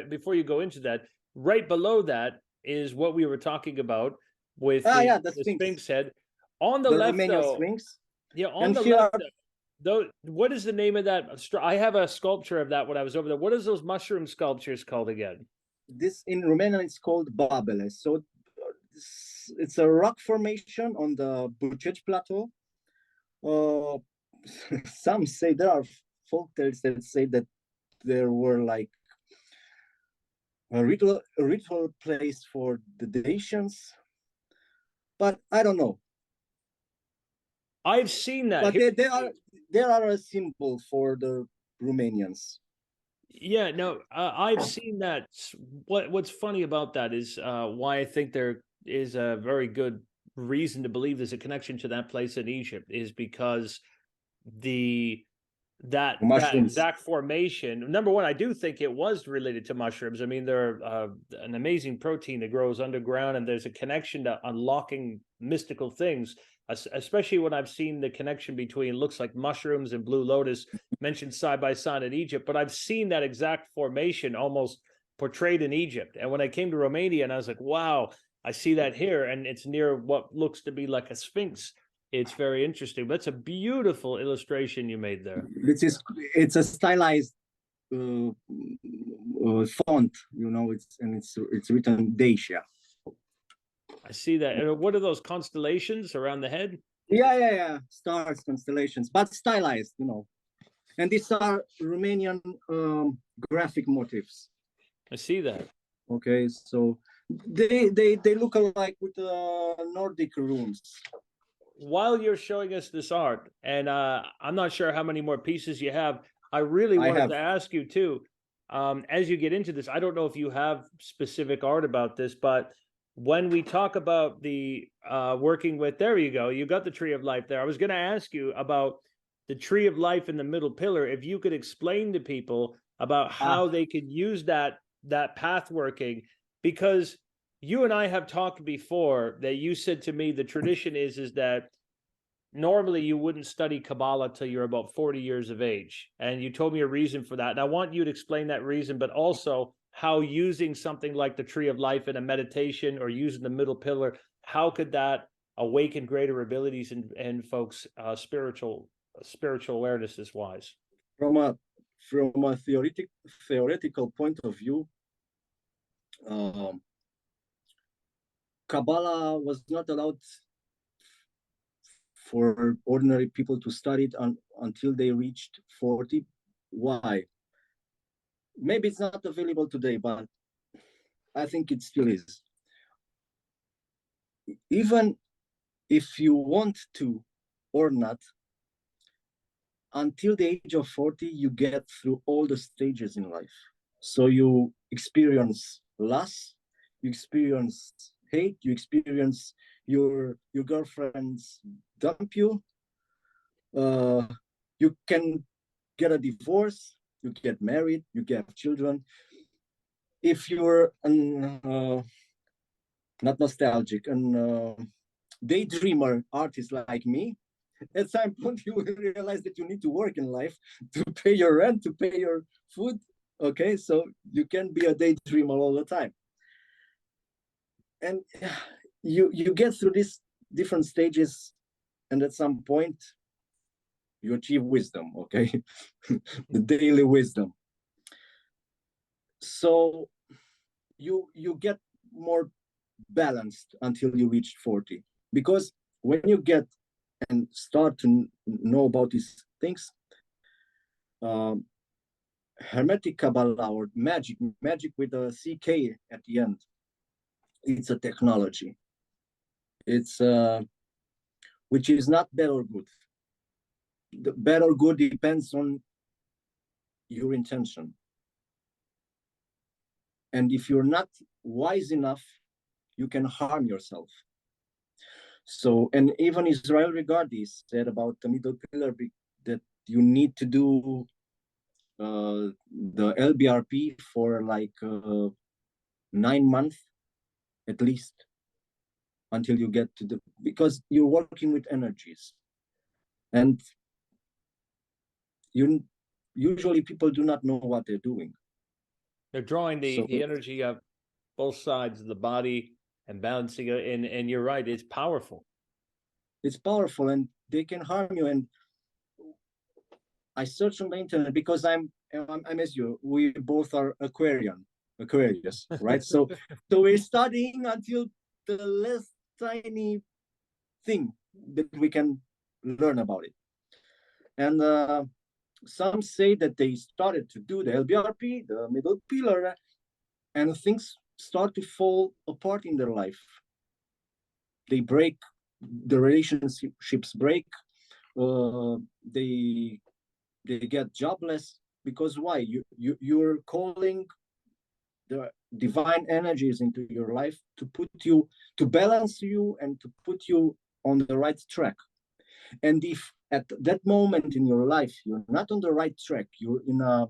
before you go into that, right below that is what we were talking about with the Sphinx head. On the left, Romanian though, Sphinx. Yeah, on the left, though, what is the name of that? I have a sculpture of that when I was over there. What is those mushroom sculptures called again? This in Romanian it's called Babele. So it's a rock formation on the Buceci Plateau. Some say there are folktales that say that there were like a ritual place for the Dacians, but I don't know. I've seen that. But they are a symbol for the Romanians. Yeah, no, I've seen that. What's funny about that is why I think there is a very good reason to believe there's a connection to that place in Egypt is because that exact formation. Number one, I do think it was related to mushrooms. I mean, they're an amazing protein that grows underground, and there's a connection to unlocking mystical things, especially when I've seen the connection between looks like mushrooms and blue lotus mentioned side by side in Egypt. But I've seen that exact formation almost portrayed in Egypt. And when I came to Romania, and I was like, wow, I see that here, and it's near what looks to be like a sphinx. It's very interesting. That's a beautiful illustration you made there. It's a stylized font, it's written Dacia. I see that. And what are those constellations around the head? Yeah. Stars, constellations, but stylized, And these are Romanian graphic motifs. I see that. Okay, so they look alike with Nordic runes. While you're showing us this art, and I'm not sure how many more pieces you have, I really wanted to ask you too, as you get into this, I don't know if you have specific art about this, but when we talk about the working with, there you go, you got the Tree of Life there. I was going to ask you about the Tree of Life in the middle pillar, if you could explain to people about how they could use that path working, because you and I have talked before that you said to me the tradition is that normally you wouldn't study Kabbalah till you're about 40 years of age. And you told me a reason for that. And I want you to explain that reason, but also how using something like the Tree of Life in a meditation or using the middle pillar, how could that awaken greater abilities in folks' spiritual awarenesses wise? From a theoretical point of view, Kabbalah was not allowed for ordinary people to study it until they reached 40. Why? Maybe it's not available today, but I think it still is. Even if you want to or not, until the age of 40, you get through all the stages in life. So you experience loss, you experience hate, you experience your girlfriends dump you, you can get a divorce, you get married, you get children. If you're not nostalgic, daydreamer artist like me, at some point you will realize that you need to work in life to pay your rent, to pay your food. Okay, so you can't be a daydreamer all the time. And you get through these different stages, and at some point you achieve wisdom, okay? The daily wisdom. So you get more balanced until you reach 40. Because when you get and start to know about these things, Hermetic Kabbalah or magic with a CK at the end, it's a technology. It's which is not bad or good. The bad or good depends on your intention. And if you're not wise enough, you can harm yourself. So, and even Israel Regardie said about the middle pillar that you need to do the LBRP for like 9 months at least until you get to the, because you're working with energies, and usually people do not know what they're doing. They're drawing the energy of both sides of the body and balancing it, and you're right, it's powerful. It's powerful, and they can harm you. And I searched on the internet because I'm as you, we both are Aquarius, right? So we're studying until the last tiny thing that we can learn about it. And some say that they started to do the LBRP, the middle pillar, and things start to fall apart in their life. They break, the relationships break, they get jobless. Because why? You're calling the divine energies into your life to put you, to balance you, and to put you on the right track. And if at that moment in your life you're not on the right track, you're in a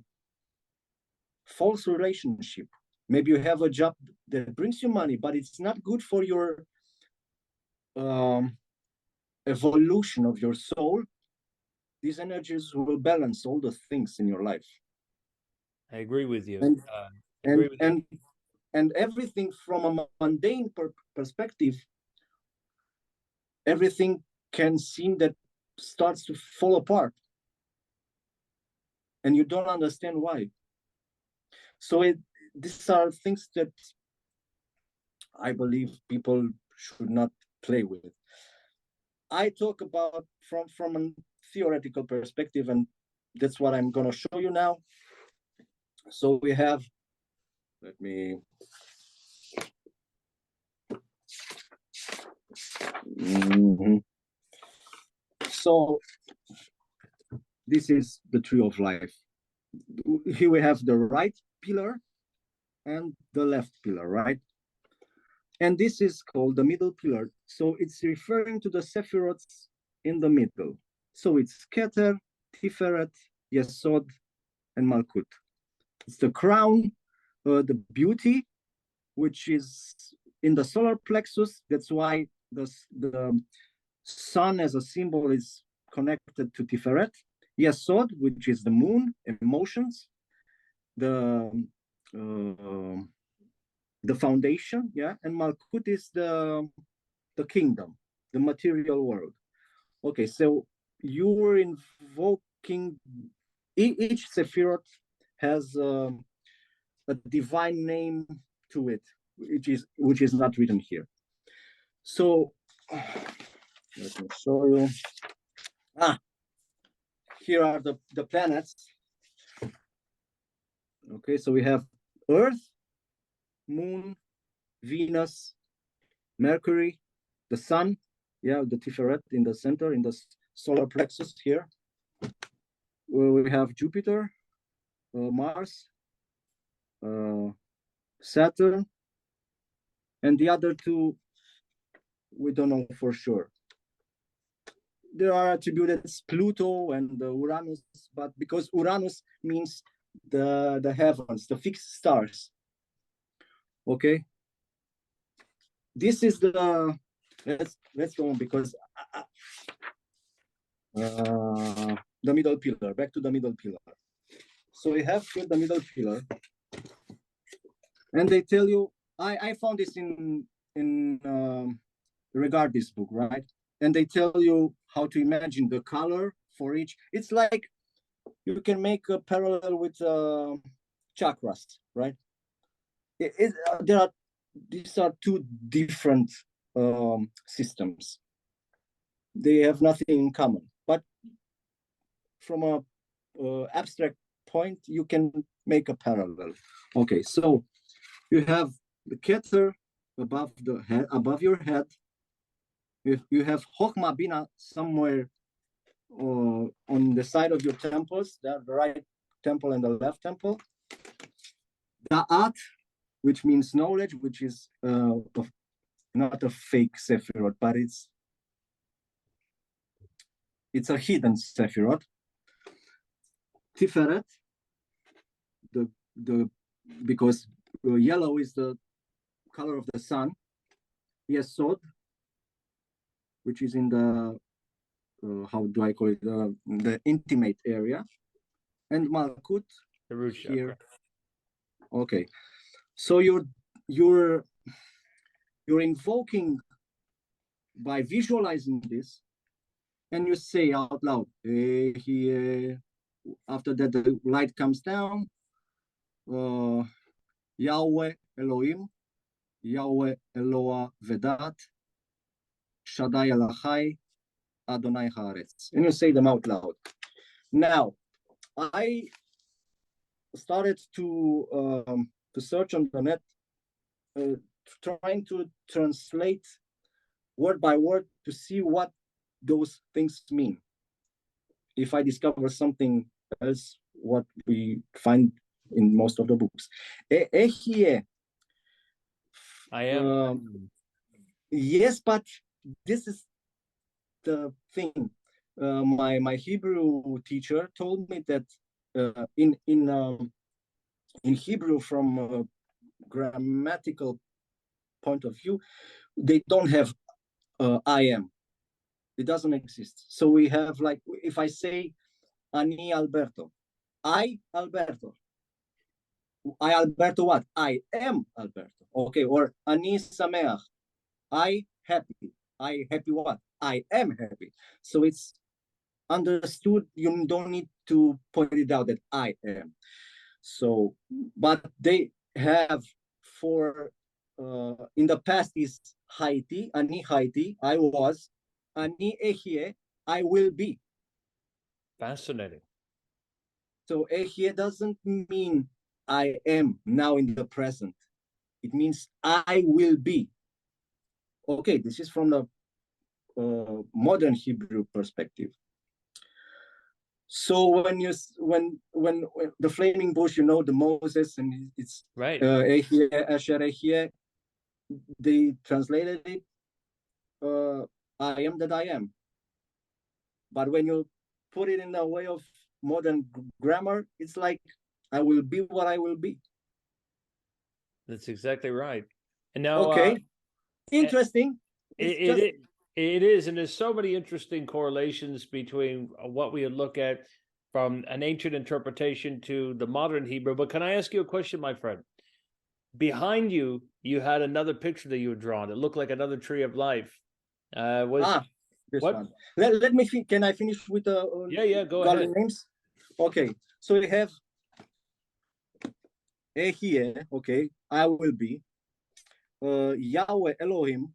false relationship, maybe you have a job that brings you money, but it's not good for your evolution of your soul, these energies will balance all the things in your life. I agree with you. And everything from a mundane perspective, everything can seem that starts to fall apart. And you don't understand why. So these are things that I believe people should not play with. I talk about from a theoretical perspective, and that's what I'm going to show you now. So we have, let me, so this is the tree of life. Here we have the right pillar and the left pillar, right? And this is called the middle pillar. So it's referring to the Sephiroths in the middle. So it's Keter, Tiferet, Yesod, and Malkut. It's the crown, the beauty, which is in the solar plexus. That's why the sun as a symbol is connected to Tiferet. Yesod, which is the moon, emotions, the foundation, yeah, and Malkut is the kingdom, the material world. Okay, so you were invoking, each Sephiroth has a divine name to it, which is not written here. So let me show you. Here are the planets. Okay, so we have Earth, Moon, Venus, Mercury, the Sun, yeah, the Tiferet in the center, in the solar plexus here. We have Jupiter, Mars, Saturn, and the other two, we don't know for sure. There are attributed Pluto and Uranus, but because Uranus means the heavens, the fixed stars. Okay. This is the, let's go on, because the middle pillar, back to the middle pillar. So we have here the middle pillar, and they tell you, I found this in Regard this book, right? And they tell you how to imagine the color for each. It's like you can make a parallel with chakras, right? These are two different systems. They have nothing in common, but from a abstract point, you can make a parallel. Okay, so you have the Keter above the head, above your head. You have Chokhmah Bina somewhere on the side of your temples, the right temple and the left temple. Da'at, which means knowledge, which is not a fake Sephiroth, but it's a hidden Sephiroth. Tiferet, because yellow is the color of the sun. Yesod, which is in the how do I call it, the intimate area, and Malkut here. Okay, so you're invoking by visualizing this, and you say out loud, after that the light comes down, Yahweh Elohim, Yahweh Eloah Vedat, Shaddai Elachai, Adonai Haaretz, and you say them out loud. Now, I started to search on the net, trying to translate word by word to see what those things mean. If I discover something else, what we find in most of the books. I am. Yes, but this is the thing. My Hebrew teacher told me that in Hebrew, from a grammatical point of view, they don't have I am. It doesn't exist. So we have, like, if I say Ani Alberto, I Alberto, I Alberto what? I am Alberto. Okay, or Ani Sameach. I happy. I happy what? I am happy. So it's understood. You don't need to point it out that I am. So, but they have for in the past is Haiti, Ani Haiti, I was, Ani Ehie, I will be. Fascinating. So Ehie doesn't mean I am now in the present. It means I will be. Okay, this is from the modern Hebrew perspective. So when the flaming bush, you know, the Moses, and it's right. Ehie, Asher Ehie, they translated it, I am that I am. But when you put it in the way of modern grammar, it's like I will be what I will be. That's exactly right. And now, okay, interesting. It is, and there's so many interesting correlations between what we would look at from an ancient interpretation to the modern Hebrew. But can I ask you a question, my friend? Behind you, you had another picture that you had drawn. It looked like another tree of life. This what? one. Let me. Can I finish with the go godly ahead. names? Okay, so we have Ehie. Okay, I will be. Yahweh Elohim.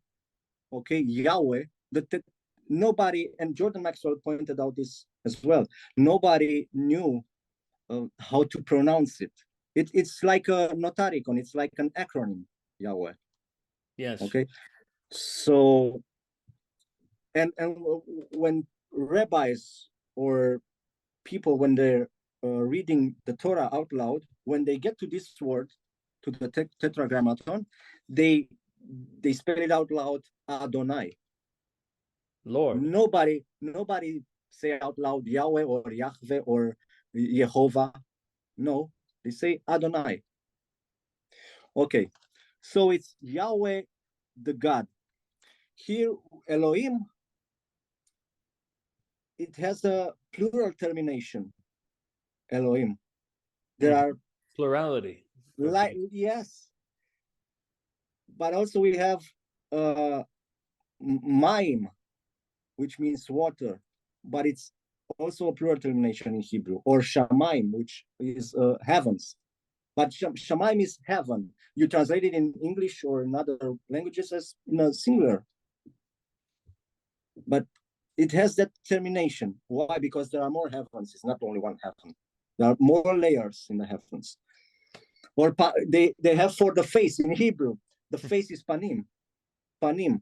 Okay, Yahweh. Nobody, and Jordan Maxwell pointed out this as well. Nobody knew how to pronounce it. It's like a notaricon. It's like an acronym. Yahweh. Yes. Okay. So, and when rabbis or people, when they're reading the Torah out loud, when they get to this word, to the tetragrammaton, they spell it out loud, Adonai. Lord. Nobody say out loud Yahweh or Yahweh or Yehovah. No, they say Adonai. Okay, so it's Yahweh, the God. Here, Elohim, it has a plural termination. Elohim. There are plurality. Like, yes, but also we have Maim, which means water, but it's also a plural termination in Hebrew, or Shamaim, which is heavens. But Shamaim is heaven. You translate it in English or in other languages as in a singular. But it has that termination. Why? Because there are more heavens. It's not only one heaven. There are more layers in the heavens. Or they have for the face in Hebrew. The face is panim. Panim.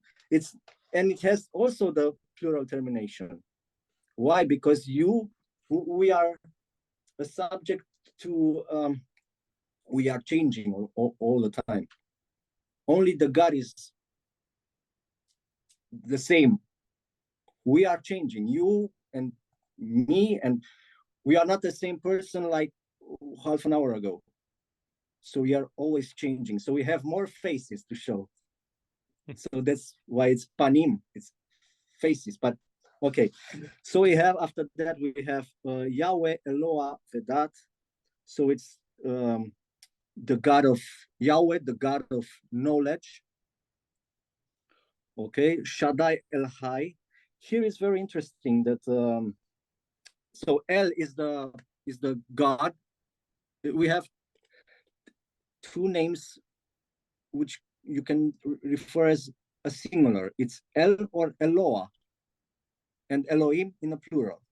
And it has also the plural termination. Why? Because we are a subject to, we are changing all the time. Only the God is the same. We are changing, you and me, and we are not the same person like half an hour ago. So we are always changing. So we have more faces to show. So that's why it's panim, it's faces. But okay, so we have, after that, we have Yahweh Eloah Vedat. So it's the God of Yahweh, the God of knowledge. Okay, Shaddai El Hai. Here is very interesting that so El is the God. We have two names which you can refer as a singular. It's El or Eloah, and Elohim in a plural.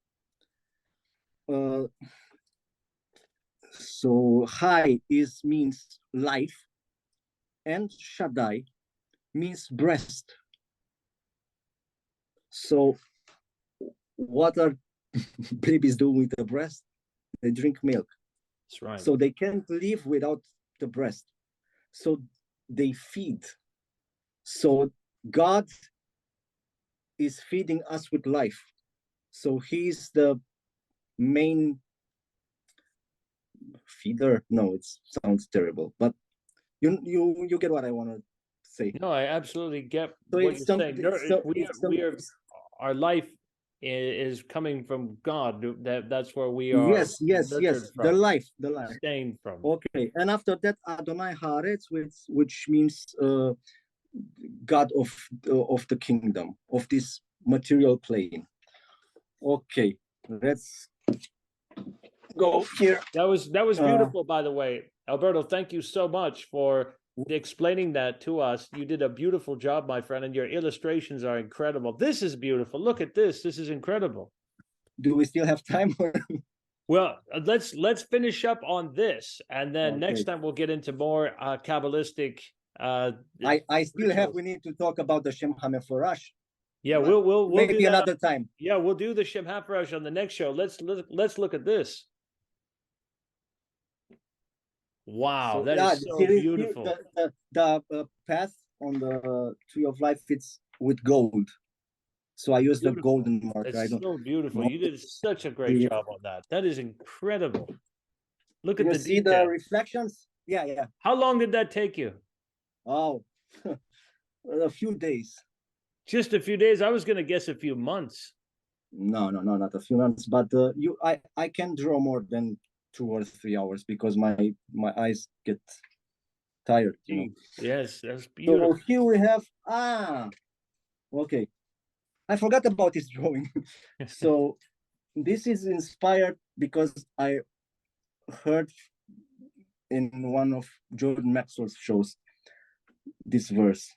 So Hai means life, and Shaddai means breast. So what are babies doing with the breast? They drink milk. That's right. So they can't live without the breast. So they feed. So God is feeding us with life. So he's the main feeder. No, it sounds terrible, but you get what I want to say. No, I absolutely get what you're saying. Our life is coming from God. That's where we are. Yes, nurtured the from, life, the life. sustained from. Okay, and after that, Adonai Haaretz, which means God of the kingdom, of this material plane. Okay, let's go here. That was beautiful, by the way. Alberto, thank you so much for explaining that to us. You did a beautiful job, my friend, and your illustrations are incredible. This is beautiful. Look at this. This is incredible. Do we still have time? Well, let's finish up on this, and then Okay. next time we'll get into more Kabbalistic. I still have. We need to talk about the Shem HaMeforash. Yeah, we'll maybe do that another time. Yeah, we'll do the Shem HaMeforash on the next show. Let's look at this. Wow, So, that is so beautiful. The path on the tree of life fits with gold. So I use the golden marker. It's so beautiful. You did such a great job on that. That is incredible. Look at the see detail. the reflections? Yeah. How long did that take you? Oh, a few days. Just a few days? I was going to guess a few months. No, not a few months. But I can draw more than 2 or 3 hours because my eyes get tired. You know? Yes, that's beautiful. So here we have okay. I forgot about this drawing. So this is inspired because I heard in one of Jordan Maxwell's shows this verse.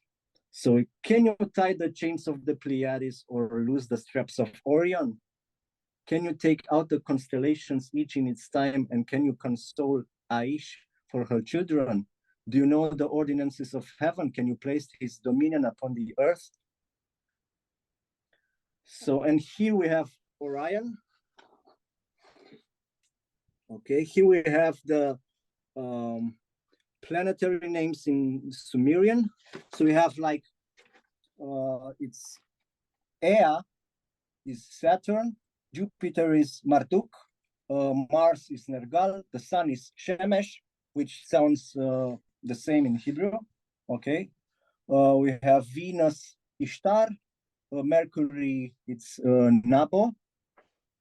So can you tie the chains of the Pleiades or loose the straps of Orion? Can you take out the constellations each in its time, and can you console Aish for her children? Do you know the ordinances of heaven? Can you place his dominion upon the earth? So, and here we have Orion. Okay, here we have the planetary names in Sumerian. So we have like, it's Ea is Saturn, Jupiter is Marduk, Mars is Nergal, the Sun is Shemesh, which sounds the same in Hebrew. Okay, we have Venus, Ishtar, Mercury, it's Nabo,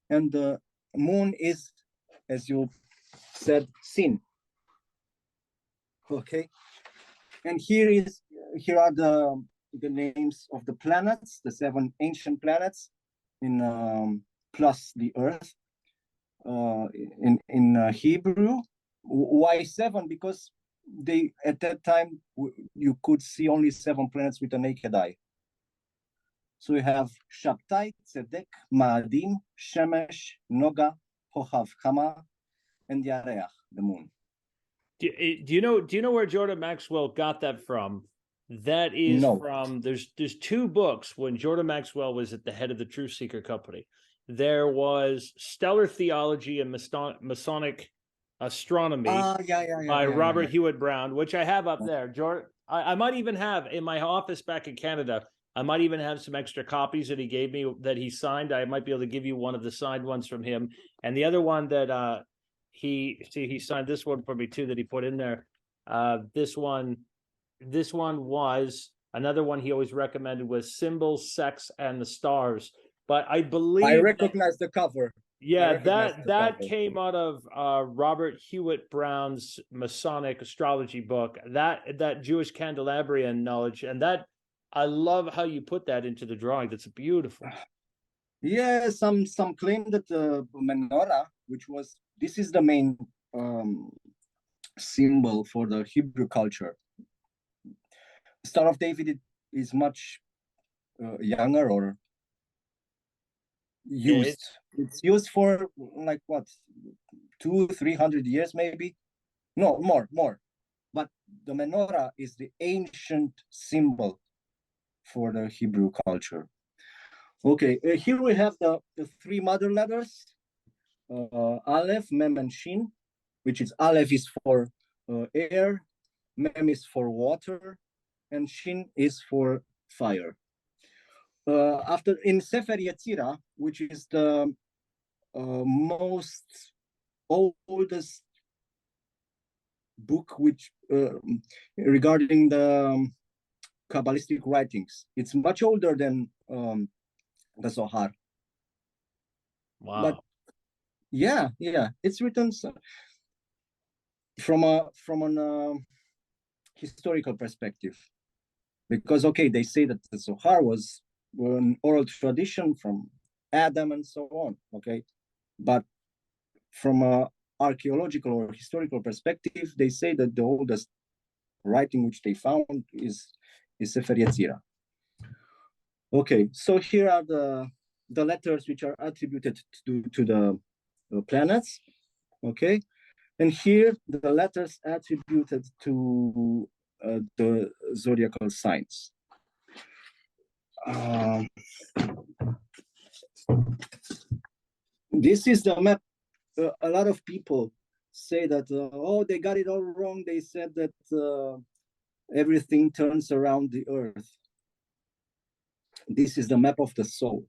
and the Moon is, as you said, Sin. Okay, and here are the names of the planets, the 7 ancient planets, in plus the Earth in Hebrew. Why 7? Because they at that time you could see only 7 planets with a naked eye. So we have Shabtai, Tzedek, Ma'adim, Shemesh, Noga, Hohav, Hama, and Yareach, the moon. Do you know where Jordan Maxwell got that from? That is from there's 2 books when Jordan Maxwell was at the head of the Truth Seeker Company. There was Stellar Theology and Masonic Astronomy by Robert Hewitt Brown, which I have up there. Jordan, I might even have in my office back in Canada. I might even have some extra copies that he gave me that he signed. I might be able to give you one of the signed ones from him. And the other one that he signed this one for me too that he put in there. This one was another one he always recommended was Symbols, Sex, and the Stars. But I believe I recognize the cover. Yeah, that came out of Robert Hewitt Brown's Masonic astrology book. That Jewish Candelabran knowledge, and that I love how you put that into the drawing. That's beautiful. Yeah, some claim that the menorah, this is the main symbol for the Hebrew culture. Star of David is much younger or used. It's used for like what, 200-300 years maybe? No, more. But the menorah is the ancient symbol for the Hebrew culture. Okay, here we have the 3 mother letters, Aleph, Mem, and Shin, which is Aleph is for air, Mem is for water, and Shin is for fire. After in Sefer Yetzirah, which is the most oldest book which regarding the Kabbalistic writings, it's much older than the Zohar. Wow. But yeah, it's written from an historical perspective, because okay, they say that the Zohar was an oral tradition from Adam and so on, okay, but from a archaeological or historical perspective, they say that the oldest writing which they found is Sefer Yetzirah. Okay, so here are the letters which are attributed to the planets, okay, and here the letters attributed to the zodiacal signs. This is the map. A lot of people say that, oh, they got it all wrong. They said that everything turns around the earth. This is the map of the soul.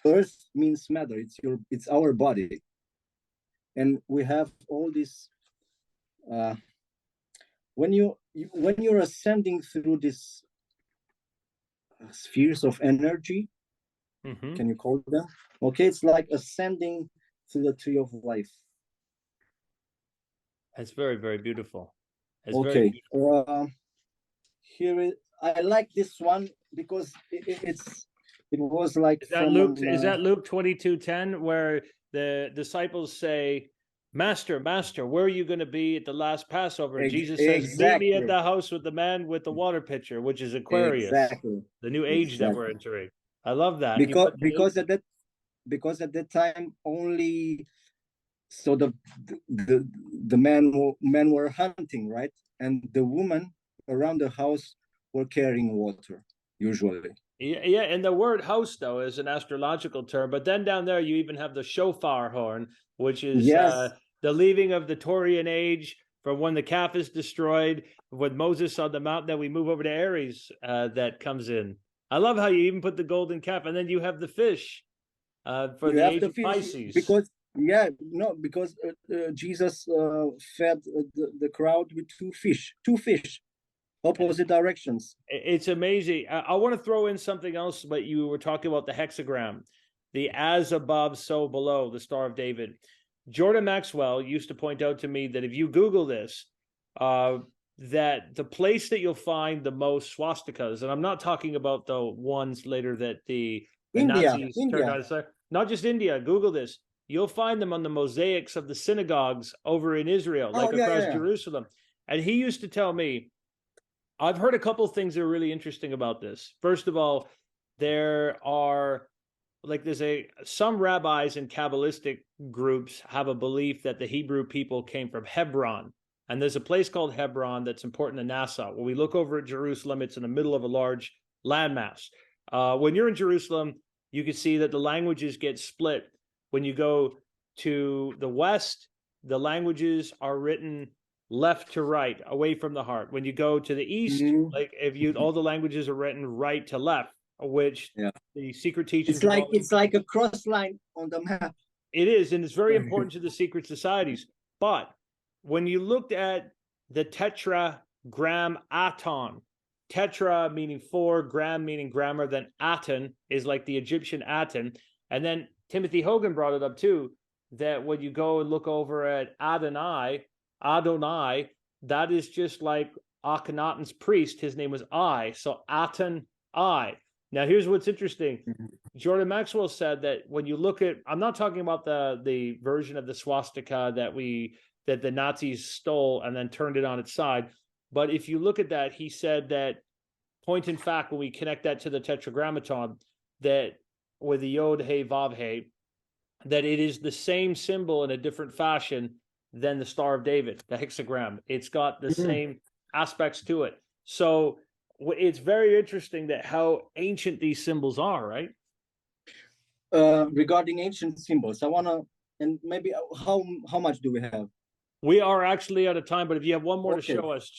Earth means matter. It's our body, and we have all this. When you're ascending through this spheres of energy, can you call them? Okay, it's like ascending through the tree of life. That's very, very beautiful. That's okay, very beautiful. I like this one because it was like is that Luke 22:10, where the disciples say, Master, where are you going to be at the last Passover? And Jesus says, exactly. Meet me at the house with the man with the water pitcher, which is Aquarius, the new age that we're entering. I love that. Because at that time only, so the men were hunting, right? And the women around the house were carrying water, usually. Yeah, and the word house, though, is an astrological term. But then down there, you even have the shofar horn, which is the leaving of the Taurian age from when the calf is destroyed, with Moses on the mountain. Then we move over to Aries that comes in. I love how you even put the golden calf, and then you have the fish for the age of Pisces. Because Jesus fed the crowd with two fish. Opposite directions. It's amazing. I want to throw in something else, but you were talking about the hexagram, the as above, so below, the Star of David. Jordan Maxwell used to point out to me that if you Google this, that the place that you'll find the most swastikas, and I'm not talking about the ones later that the Nazis turned out. Not just India. Google this. You'll find them on the mosaics of the synagogues over in Israel, across Jerusalem. And he used to tell me, I've heard a couple of things that are really interesting about this. First of all, there's some rabbis and Kabbalistic groups have a belief that the Hebrew people came from Hebron. And there's a place called Hebron that's important to NASA. When we look over at Jerusalem, it's in the middle of a large landmass. When you're in Jerusalem, you can see that the languages get split. When you go to the west, the languages are written left to right, away from the heart. When you go to the east, all the languages are written right to left, which the secret teachings. It's like a cross line on the map. It is, and it's very important to the secret societies. But when you looked at the tetragrammaton, tetra meaning four, gram meaning grammar, then aton is like the Egyptian Aten, and then Timothy Hogan brought it up too, that when you go and look over at Adonai, that is just like Akhenaten's priest. His name was I. So Aten, I. Now, here's what's interesting. Jordan Maxwell said that when you look at, I'm not talking about the version of the swastika that the Nazis stole and then turned it on its side. But if you look at that, he said that, point in fact, when we connect that to the tetragrammaton, that with the Yod, He, Vav, He, that it is the same symbol in a different fashion than the Star of David, the hexagram. It's got the same aspects to it. So it's very interesting that how ancient these symbols are, right? Regarding ancient symbols, I want to, and maybe how much do we have? We are actually out of time, but if you have one more to show us,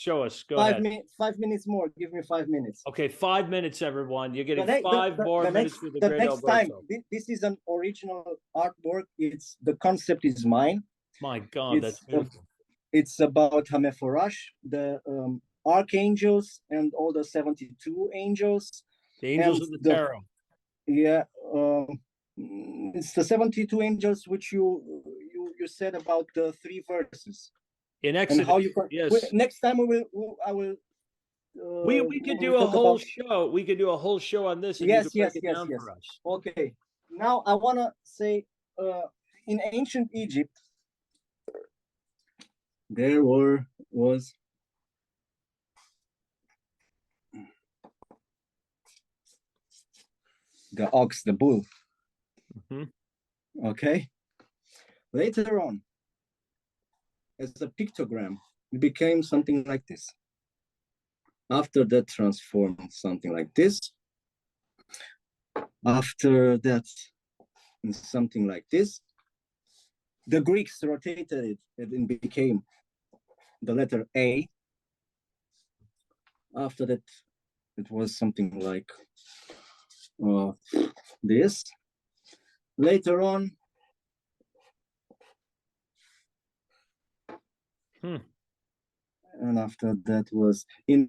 go ahead. 5 minutes more. Give me 5 minutes. Okay, 5 minutes, everyone. You're getting five more minutes with the great next Alberto. Time, this is an original artwork. The concept is mine. My God, that's beautiful. It's about Hameforash, the archangels, and all the 72 angels. The angels of the tarot. Yeah. It's the 72 angels which you said about the 3 verses. In Exodus, and how you yes. Next time I will We could do a whole show. We could do a whole show on this, and you could break it down for us. Okay. Now I want to say, in ancient Egypt, there was the ox, the bull. Okay. Later on, as a pictogram, it became something like this. After that, transformed something like this. After that, something like this. The Greeks rotated it and became the letter A. After that, it was something like this. Later on, and after that was it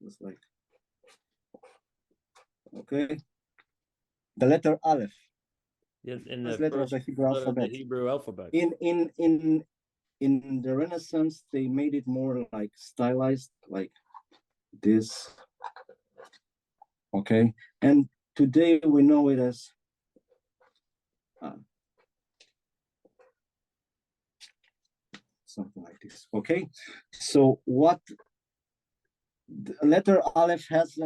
was like, okay, the letter Aleph. In the letter of the Hebrew alphabet. The Hebrew alphabet. In the Renaissance, they made it more like stylized, like this. Okay, and today we know it as something like this. Okay, so what the letter Aleph has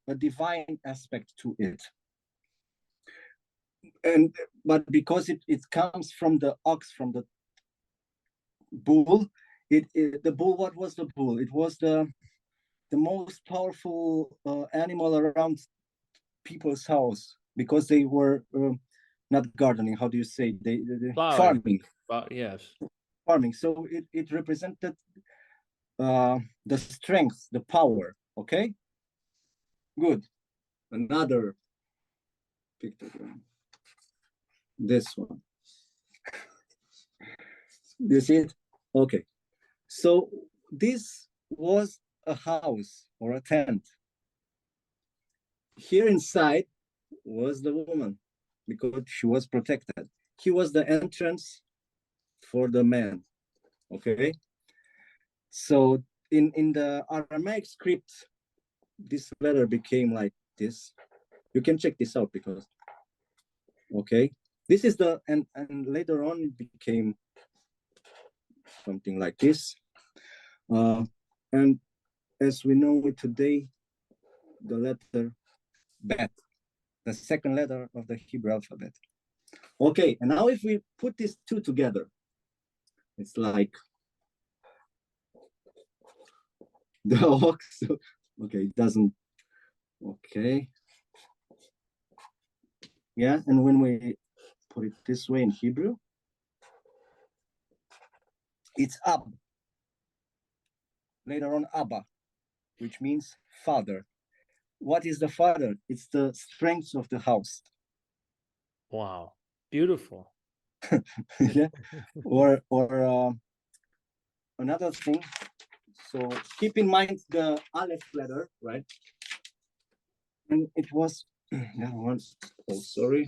a divine aspect to it, but because it comes from the ox, from the bull, the bull, what was the bull? It was the most powerful animal around people's house, because they were not gardening. How do you say? They farming. Yes. Farming. So it represented the strength, the power. Okay. Good. Another pictogram. This one. You see it? Okay. So this was a house or a tent. Here inside was the woman, because she was protected. He was the entrance for the man. Okay. So in the Aramaic script, this letter became like this. You can check this out, because okay, this is the and later on it became something like this. And as we know it today, the letter Bet, the second letter of the Hebrew alphabet. Okay, and now if we put these two together, it's like the ox. Okay, it doesn't. Okay. Yeah, and when we put it this way in Hebrew, it's Ab. Later on, Abba, which means father. What is the father? It's the strength of the house. Wow, beautiful. Yeah. Or another thing. So keep in mind the Aleph letter, right? And it was that one. Oh, sorry.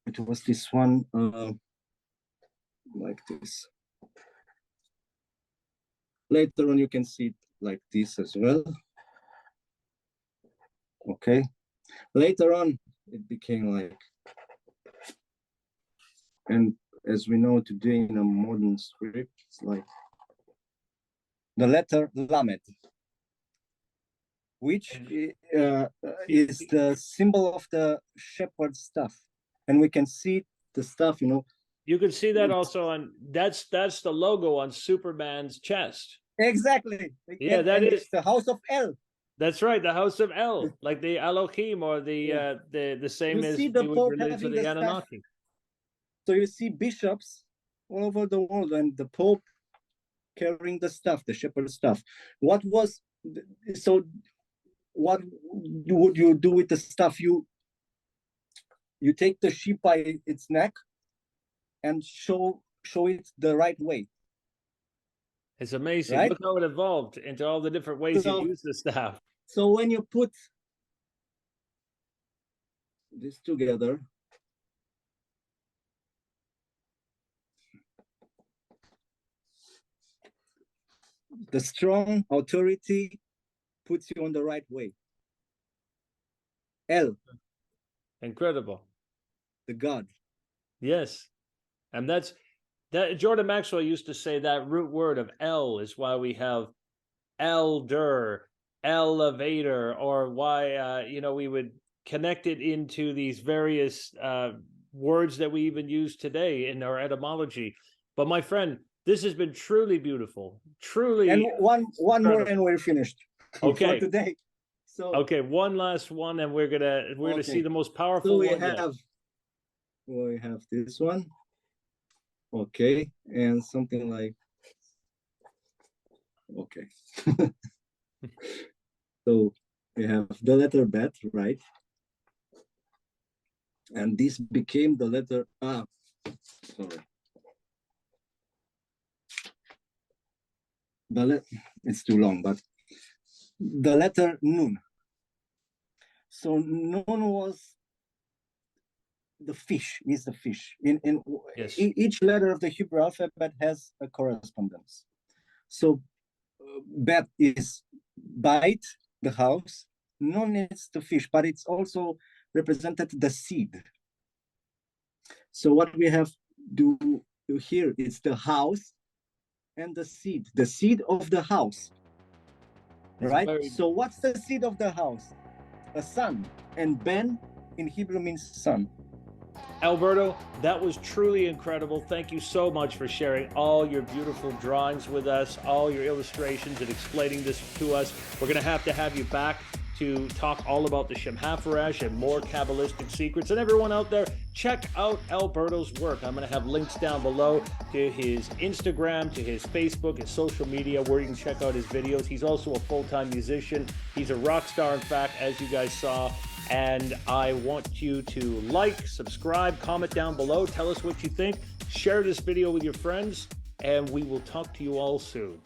It was this one, like this. Later on, you can see it like this as well. Okay. Later on, it became like, and as we know today in a modern script, it's like the letter Lamed, which is the symbol of the shepherd staff. And we can see the staff, you know. You can see that also on, that's the logo on Superman's chest. Exactly. Yeah, and, that is the house of El. That's right, the house of El, like the Elohim, or the same as we would relate to the Anunnaki. So you see bishops all over the world, and the Pope carrying the staff, the shepherd staff. What would you do with the staff? You take the sheep by its neck and show it the right way. It's amazing. Right? Look how it evolved into all the different ways you use the staff. So when you put this together. The strong authority puts you on the right way. El, Incredible. the God. Yes. And that's that. Jordan Maxwell used to say that root word of El is why we have elder, elevator, or why we would connect it into these various words that we even use today in our etymology. But my friend, this has been truly beautiful. Truly. And one more incredible. and we're finished. Okay. For today. So okay, one last one, and we're gonna see the most powerful so we one have yet. we have this one. Okay, and something like okay. So we have the letter bet, right? And this became the letter sorry. It's too long, but the letter Nun. So Nun was the fish, is the fish. Yes. Each letter of the Hebrew alphabet has a correspondence. So bet is bite, the house. Nun is the fish, but it's also represented the seed. So what we have to do here is the house and the seed of the house. Right? So what's the seed of the house? A son. And Ben in Hebrew means son. Alberto, that was truly incredible. Thank you so much for sharing all your beautiful drawings with us, all your illustrations, and explaining this to us. We're going to have you back to talk all about the Shem HaFarash and more Kabbalistic secrets. And everyone out there, check out Alberto's work. I'm going to have links down below to his Instagram, to his Facebook, his social media, where you can check out his videos. He's also a full-time musician. He's a rock star, in fact, as you guys saw. And I want you to like, subscribe, comment down below. Tell us what you think. Share this video with your friends, and we will talk to you all soon.